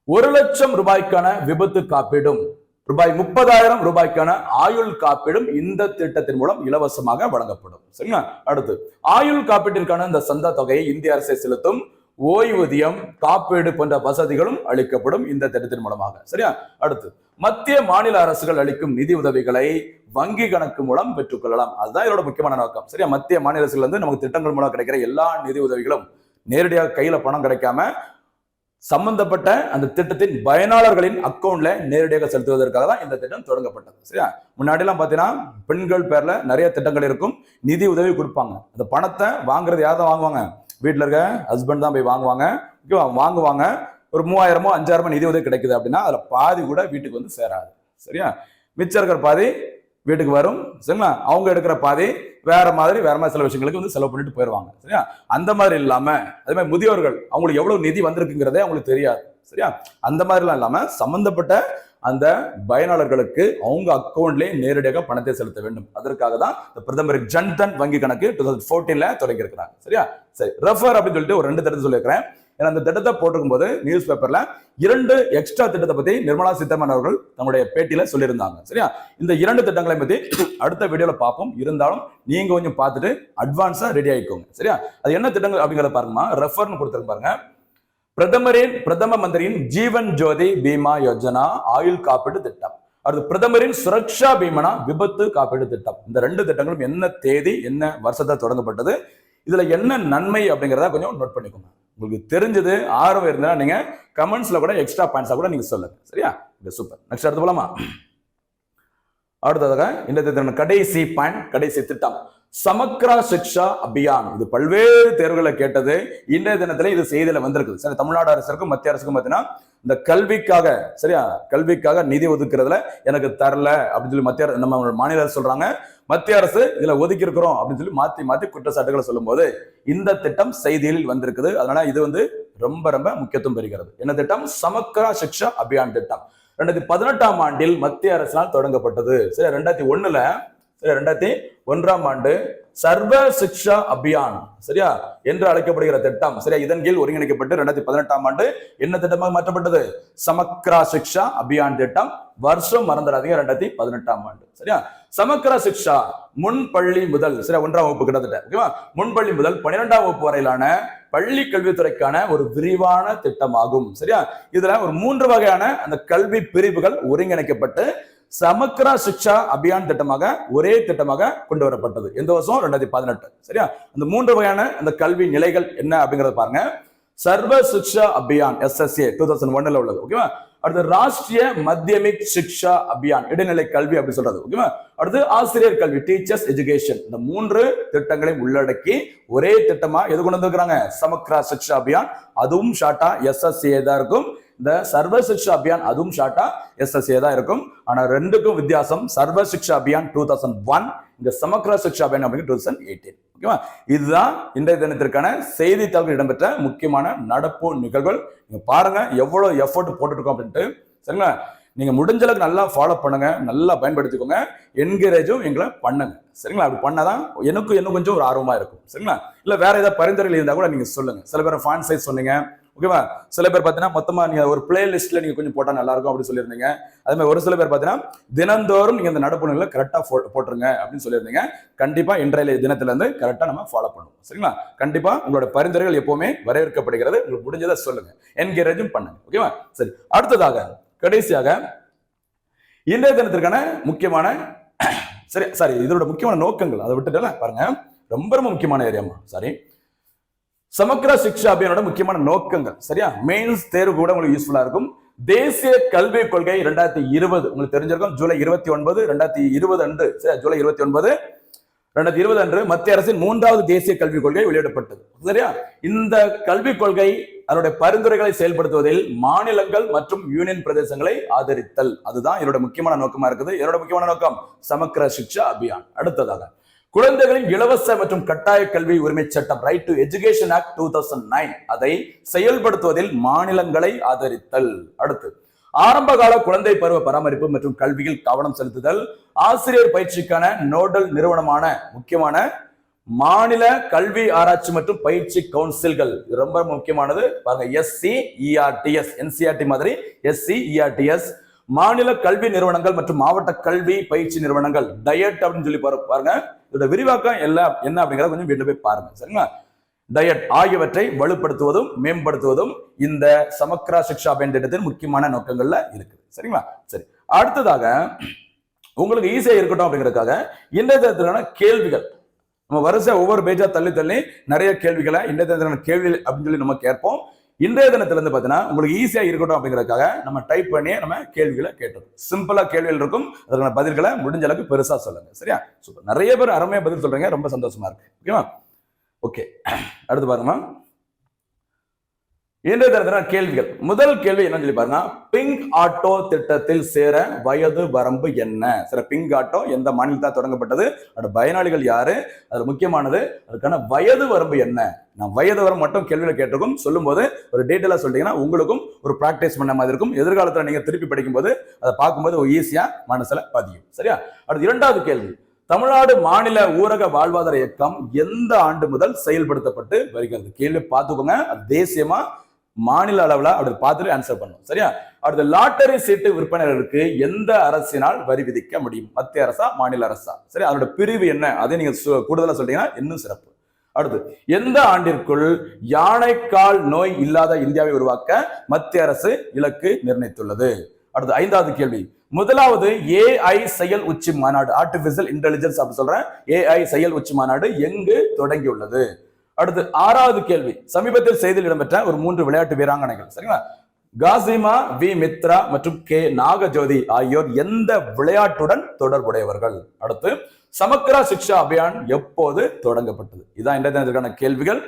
1 லட்சம் ரூபாய்க்கான விபத்து காப்பீடும், ரூபாய் 30,000 ரூபாய்க்கான ஆயுள் காப்பீடும் இந்த திட்டத்தின் மூலம் இலவசமாக வழங்கப்படும். சரிங்களா, அடுத்து ஆயுள் காப்பீட்டிற்கான இந்த சந்தா தொகையை இந்திய அரசை செலுத்தும், ஓய்வூதியம், காப்பீடு போன்ற வசதிகளும் அளிக்கப்படும் இந்த திட்டத்தின் மூலமாக. சரியா, அடுத்து மத்திய மாநில அரசுகள் அளிக்கும் நிதி உதவிகளை வங்கி கணக்கு மூலம் பெற்றுக்கொள்ளலாம். அதுதான் இதோட முக்கியமான நோக்கம். சரியா, மத்திய மாநில அரசுகள் வந்து நமக்கு திட்டங்கள் மூலம் கிடைக்கிற எல்லா நிதி உதவிகளும் நேரடியாக கையில பணம் கிடைக்காம சம்பந்தப்பட்ட அந்த திட்டத்தின் பயனாளர்களின் அக்கௌண்ட்ல நேரடியாக செலுத்துவதற்காக தான் இந்த திட்டம் தொடங்கப்பட்டது. சரியா, முன்னாடி எல்லாம் பாத்தீங்கன்னா பெண்கள் பேர்ல நிறைய திட்டங்கள் இருக்கும், நிதி உதவி கொடுப்பாங்க. அந்த பணத்தை வாங்குறது யார் தான் வாங்குவாங்க? வீட்டுல இருக்க ஹஸ்பண்ட் தான் போய் வாங்குவாங்க. வாங்குவாங்க, ஒரு 3000 5000 நிதி உதவி கிடைக்குது அப்படின்னா அதுல பாதி கூட வீட்டுக்கு வந்து சேராது. சரியா, மிச்சம் இருக்கிற பாதி வீட்டுக்கு வரும். சரிங்களா, அவங்க எடுக்கிற பாதி வேற மாதிரி சில விஷயங்களுக்கு வந்து செலவு பண்ணிட்டு போயிடுவாங்க. சரியா, அந்த மாதிரி இல்லாம அதே மாதிரி முதியோர்கள் அவங்களுக்கு எவ்வளவு நிதி வந்திருக்குங்கிறதே அவங்களுக்கு தெரியாது. சரியா, அந்த மாதிரிலாம் இல்லாம சம்பந்தப்பட்ட அந்த பயனாளர்களுக்கு அவங்க அக்கௌண்ட்லேயே நேரடியாக பணத்தை செலுத்த வேண்டும். அதற்காக தான் பிரதமரின் ஜன்தன் வங்கி கணக்கு 2014 தொடங்கி இருக்கிறாங்க. சரியா, சரி, ரெஃபர் அப்படின்னு சொல்லிட்டு ஒரு 2 திட்டத்தை சொல்லியிருக்கிறேன். ஏன்னா அந்த திட்டத்தை போட்டிருக்கும் போது நியூஸ் பேப்பர்ல 2 எக்ஸ்ட்ரா திட்டத்தை பத்தி நிர்மலா சீதாராமன் அவர்கள் தங்களுடைய பேட்டியில சொல்லியிருந்தாங்க. சரியா, இந்த 2 திட்டங்களை பத்தி அடுத்த வீடியோல பார்ப்போம். இருந்தாலும் நீங்க கொஞ்சம் பார்த்துட்டு அட்வான்ஸா ரெடி ஆயிக்கோங்க. சரியா, அது என்ன திட்டங்கள் அப்படிங்கிறத பாருங்கம்மா. ரெஃபர்னு கொடுத்துருக்கு பாருங்க. பிரதம மந்திரியின் ஜீவன் ஜோதி பீமா யோஜனா ஆயுள் காப்பீடு திட்டம், அடுத்து பிரதமரின் சுரக்ஷா பீமனா விபத்து காப்பீடு திட்டம். இந்த 2 திட்டங்களும் என்ன தேதி என்ன வருஷத்தை தொடங்கப்பட்டது, இதுல என்ன நன்மை அப்படிங்கிறத கொஞ்சம் நோட் பண்ணிக்கோங்க. உங்களுக்கு தெரிஞ்சது ஆர்வம் இருந்தா நீங்க கமெண்ட்ஸ்ல கூட எக்ஸ்ட்ரா பாயிண்ட்ஸா கூட நீங்க சொல்லுங்க. சரியா, சூப்பர். நெக்ஸ்ட் அடுத்து போலாமா? அடுத்ததாக இந்த திட்டம் கடைசி பாயிண்ட், கடைசி திட்டம் சமக்ரா சிக்ஷா அபியான். இது பல்வேறு தேர்வுகளை கேட்டது. இன்றைய தினத்துல இது செய்தியில வந்திருக்குது. சரி, தமிழ்நாடு அரசுக்கும் மத்திய அரசுக்கும் பார்த்தீங்கன்னா இந்த கல்விக்காக, சரியா, கல்விக்காக நிதி ஒதுக்குறதுல எனக்கு தரல அப்படின்னு சொல்லி நம்ம மாநில அரசு சொல்றாங்க. மத்திய அரசு இதுல ஒதுக்கி இருக்கிறோம் அப்படின்னு சொல்லி மாத்தி குற்றச்சாட்டுகளை சொல்லும் போது இந்த திட்டம் செய்தியில் வந்திருக்குது. அதனால இது வந்து ரொம்ப ரொம்ப முக்கியத்துவம் பெறுகிறது. என்ன திட்டம்? சமக்ரா சிக்ஷா அபியான் திட்டம் 2018ஆம் ஆண்டில் மத்திய அரசினால் தொடங்கப்பட்டது. சரி, 2001ஆம் ஆண்டு சர்வ சிக்ஷா அபியான், சரியா, என்று அழைக்கப்படுகிற திட்டம். சரியா, இதன் கீழ் ஒருங்கிணைக்கப்பட்டு 2018ஆம் ஆண்டு என்ன திட்டமாக மாற்றப்பட்டது? சமக்ரா சிக்ஷா அபியான் திட்டம். வருஷம் மறந்துடாதீங்க, 2018ஆம் ஆண்டு. சரியா, சமக்ரா சிக்ஷா முன்பள்ளி முதல், சரியா, 1ஆம் வகுப்பு கிட்டத்தட்ட, ஓகேவா, முன்பள்ளி முதல் 12ஆம் வகுப்பு வரையிலான பள்ளி கல்வித்துறைக்கான ஒரு விரிவான திட்டமாகும். சரியா, இதுல ஒரு 3 வகையான அந்த கல்வி பிரிவுகள் ஒருங்கிணைக்கப்பட்டு சமக்ரா சிக்ஷா அபியான் திட்டமாக ஒரே திட்டமாக கொண்டு வரப்பட்டது. எந்த வருஷம்? 2018. சரியா, அந்த 3 வகையான அந்த கல்வி நிலைகள் என்ன அப்படிங்கறத பாருங்க. சர்வ சிக்ஷா அபியான் SSA 2001 உள்ளது. ஓகேவா? அடுத்து ராஷ்டிரிய மத்தியமிக் சிக்ஷா அபியான், இடைநிலை கல்வி அப்படி சொல்றது. ஓகேவா? அடுத்து ஆசிரியர் கல்வி, டீச்சர்ஸ் எஜுகேஷன். இந்த 3 திட்டங்களையும் உள்ளடக்கி ஒரே திட்டமா எது கொண்டு வந்திருக்காங்க? சமக்ரா சிக்ஷா அபியான். அதுவும் ஷார்ட்டா SSA தான் இருக்கும். இந்த சர்வ சிக்ஷா அபியான் அதுவும் ஷார்ட்டா SSA தான் இருக்கும். ஆனா ரெண்டுக்கும் வித்தியாசம். சர்வ சிக்ஷா அபியான் 2001, இந்த சமக்ரா சிக்ஷா அபியான் அப்படிங்கிற 2018. ஓகேவா? இதுதான் இன்றைய தினத்திற்கான செய்தித்தாள்கள் இடம்பெற்ற முக்கியமான நடப்பு நிகழ்வுகள். நீங்க பாருங்க எவ்வளவு எஃபோர்ட் போட்டுருக்கோம் அப்படின்ட்டு. சரிங்களா? நீங்க முடிஞ்ச அளவுக்கு நல்லா ஃபாலோ பண்ணுங்க, நல்லா பயன்படுத்திக்கோங்க, என்கரேஜும் எங்களை பண்ணுங்க. சரிங்களா? அப்படி பண்ணாதான் எனக்கு இன்னும் கொஞ்சம் ஒரு ஆர்வமா இருக்கும். சரிங்களா? இல்ல வேற ஏதாவது பரிந்துரைகள் இருந்தா கூட நீங்க சொல்லுங்க. சில பேர் ஃபாண்ட் சைஸ் சொன்னீங்க. ஓகேவா? சில பேர் பார்த்தீங்கன்னா மொத்தமா நீங்க ஒரு பிளேலிஸ்ட்ல நீங்க கொஞ்சம் போட்டா நல்லா இருக்கும் அப்படின்னு சொல்லியிருந்தீங்க. அதே மாதிரி ஒரு சில பேர் பார்த்தீங்கன்னா தினந்தோறும் நீங்க இந்த நடப்பு நிகழ்வுகளை கரெக்டா போட்டுருங்க அப்படின்னு சொல்லியிருந்தீங்க. கண்டிப்பா இன்றைய தினத்துல இருந்து கரெக்டா நம்ம ஃபாலோ பண்ணுவோம். சரிங்களா? கண்டிப்பா உங்களோட பரிந்துரைகள் எப்பவுமே வரவேற்கப்படுகிறது. உங்களுக்கு முடிஞ்சதை சொல்லுங்க, என்கரேஜும் பண்ணுங்க. ஓகேவா? சரி, அடுத்ததாக கடைசியாக இன்றைய தினத்திற்கான முக்கியமான சரி இதோட முக்கியமான நோக்கங்கள் அதை விட்டுட்டல பாருங்க, ரொம்ப ரொம்ப முக்கியமான ஏரியாமா. சரி, சமக்ரா சிக்ஷா அபியானோட முக்கியமான நோக்கங்கள். சரியா? மெயின்ஸ் தேர்வு கூட உங்களுக்கு யூஸ்ஃபுல்லா இருக்கும். தேசிய கல்விக் கொள்கை 2020 உங்களுக்கு தெரிஞ்சிருக்கும். ஜூலை 29 2020 அன்று, ஜூலை 29 2020 அன்று மத்திய அரசின் 3வது தேசிய கல்விக் கொள்கை வெளியிடப்பட்டது. சரியா? இந்த கல்விக் கொள்கை அதனுடைய பரிந்துரைகளை செயல்படுத்துவதில் மாநிலங்கள் மற்றும் யூனியன் பிரதேசங்களை ஆதரித்தல், அதுதான் என்னோட முக்கியமான நோக்கமா இருக்குது. என்னோட முக்கியமான நோக்கம் சமக்ரா சிக்ஷா அபியான். அடுத்ததாக குழந்தைகளின் இலவச மற்றும் கட்டாய கல்வி உரிமை சட்டம், ரைட் டு எஜுகேஷன் ஆக்ட் 2009, அதை செயல்படுத்துவதில் மாநிலங்களை ஆதரித்தல். அடுத்து ஆரம்பகால குழந்தை பருவ பராமரிப்பு மற்றும் கல்வியில் கவனம் செலுத்துதல். ஆசிரியர் பயிற்சிக்கான நோடல் நிறுவனமான முக்கியமான மாநில கல்வி ஆராய்ச்சி மற்றும் பயிற்சி கவுன்சில்கள், ரொம்ப முக்கியமானது பாருங்க. SCERTS, NCERT மாதிரி SCERTS, மாநில கல்வி நிறுவனங்கள் மற்றும் மாவட்ட கல்வி பயிற்சி நிறுவனங்கள், டயட் அப்படின்னு சொல்லி பாருங்க. இதோட விரிவாக்கம் எல்லாம் என்ன அப்படிங்கிறத கொஞ்சம் வீட்டுல போய் பாருங்க. சரிங்களா? டயட் ஆகியவற்றை வலுப்படுத்துவதும் மேம்படுத்துவதும் இந்த சமக்ரா சிக்ஷா அபியான் திட்டத்தின் முக்கியமான நோக்கங்கள்ல இருக்குது. சரிங்களா? சரி, அடுத்ததாக உங்களுக்கு ஈஸியா இருக்கட்டும் அப்படிங்கிறதுக்காக இன்றைய தினத்திலான கேள்விகள் நம்ம வரிசை ஒவ்வொரு பேஜா தள்ளி நிறைய கேள்விகளை இன்றைய தினத்திலான கேள்வி அப்படின்னு சொல்லி நம்ம கேட்போம். இன்றைய தினத்துல இருந்து பாத்தீங்கன்னா உங்களுக்கு ஈஸியா இருக்கட்டும் அப்படிங்கிறதுக்காக நம்ம டைப் பண்ணி நம்ம கேள்விகளை கேட்டோம். சிம்பிளா கேள்விகள் இருக்கும், அதற்கான பதில்களை முடிஞ்ச அளவுக்கு பெருசா சொல்லுங்க. சரியா? சூப்பர், நிறைய பேர் அருமையா பதில் சொல்றீங்க, ரொம்ப சந்தோஷமா இருக்கு. ஓகேவா? ஓகே, அடுத்து பாருங்க இன்றைய தினத்தின கேள்விகள். முதல் கேள்வி என்னன்னு சொல்லி பாருங்க, பிங்க் ஆட்டோ திட்டத்தில் சேர வயது வரம்பு என்ன? சரி, பிங்க் ஆட்டோ எந்த மாநிலத்தால் தொடங்கப்பட்டது, அதோட பயனாளிகள் யாரு, அதுல முக்கியமானது அதுக்கான வயது வரம்பு என்ன? நான் வயது வரம்பு மட்டும் கேள்வியில கேட்டிருக்கும், சொல்லும் போது ஒரு டீட்டெயிலா சொல்லிட்டீங்கன்னா உங்களுக்கும் ஒரு பிராக்டிஸ் பண்ண மாதிரி இருக்கும். எதிர்காலத்துல நீங்க திருப்பி படிக்கும் போது அதை பார்க்கும்போது ஈஸியா மனசுல பதியும். சரியா? அடுத்து இரண்டாவது கேள்வி, தமிழ்நாடு மாநில ஊரக வாழ்வாதார இயக்கம் எந்த ஆண்டு முதல் செயல்படுத்தப்பட்டு வருகிறது? கேள்வி பார்த்துக்கோங்க, அது தேசியமா மாநில அளவுல அப்படி பார்த்துட்டு ஆன்சர் பண்ணும். சரியா? அடுத்த லாட்டரி சீட்டு விற்பனையாளருக்கு எந்த அரசினால் வரி விதிக்க முடியும்? மத்திய அரசா மாநில அரசா? சரி, அதோட பிரிவு என்ன? அதை நீங்க கூடுதலா சொல்றீங்கன்னா இன்னும் சிறப்பு. அடுத்து எந்த ஆண்டிற்குள் யானைக்கால் நோய் இல்லாத இந்தியாவை உருவாக்க மத்திய அரசு இலக்கு நிர்ணயித்துள்ளது? அடுத்து ஐந்தாவது கேள்வி, முதலாவது AI செயல் உச்சி மாநாடு, ஆர்டிபிஷியல் இன்டெலிஜென்ஸ் அப்படி சொல்றேன், AI செயல் உச்சி மாநாடு எங்கு தொடங்கியுள்ளது? அடுத்து ஆறாவது கேள்வி, சமீபத்தில் செய்தியில் இடம்பெற்ற ஒரு 3 விளையாட்டு வீராங்கனைகள். சரிங்களா? காசிமா, வி மித்ரா மற்றும் கே நாகஜோதி ஆகியோர் எந்த விளையாட்டுடன் தொடர்புடையவர்கள்? அடுத்து சமக்ரா சிக்ஷா அபியான் எப்போது தொடங்கப்பட்டது? இதான் இன்றைய தினத்திற்கான கேள்விகள்.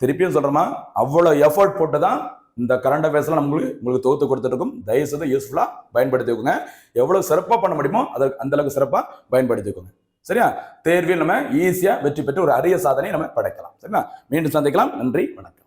திருப்பியும் சொல்றோமா, அவ்வளவு எஃபோர்ட் போட்டுதான் இந்த கரண்ட் அஃபேர்ஸ்லாம் உங்களுக்கு தொகுத்து கொடுத்துருக்கும். தயவுசெய்து யூஸ்ஃபுல்லா பயன்படுத்திக்கோங்க. எவ்வளவு சிறப்பா பண்ண முடியுமோ அதை அந்த அளவுக்கு சிறப்பா பயன்படுத்திக்கோங்க. சரியா? தேர்வில் நம்ம ஈஸியா வெற்றி பெற்று ஒரு அரிய சாதனை நம்ம படைக்கலாம். சரிங்களா? மீண்டும் சந்திக்கலாம். நன்றி, வணக்கம்.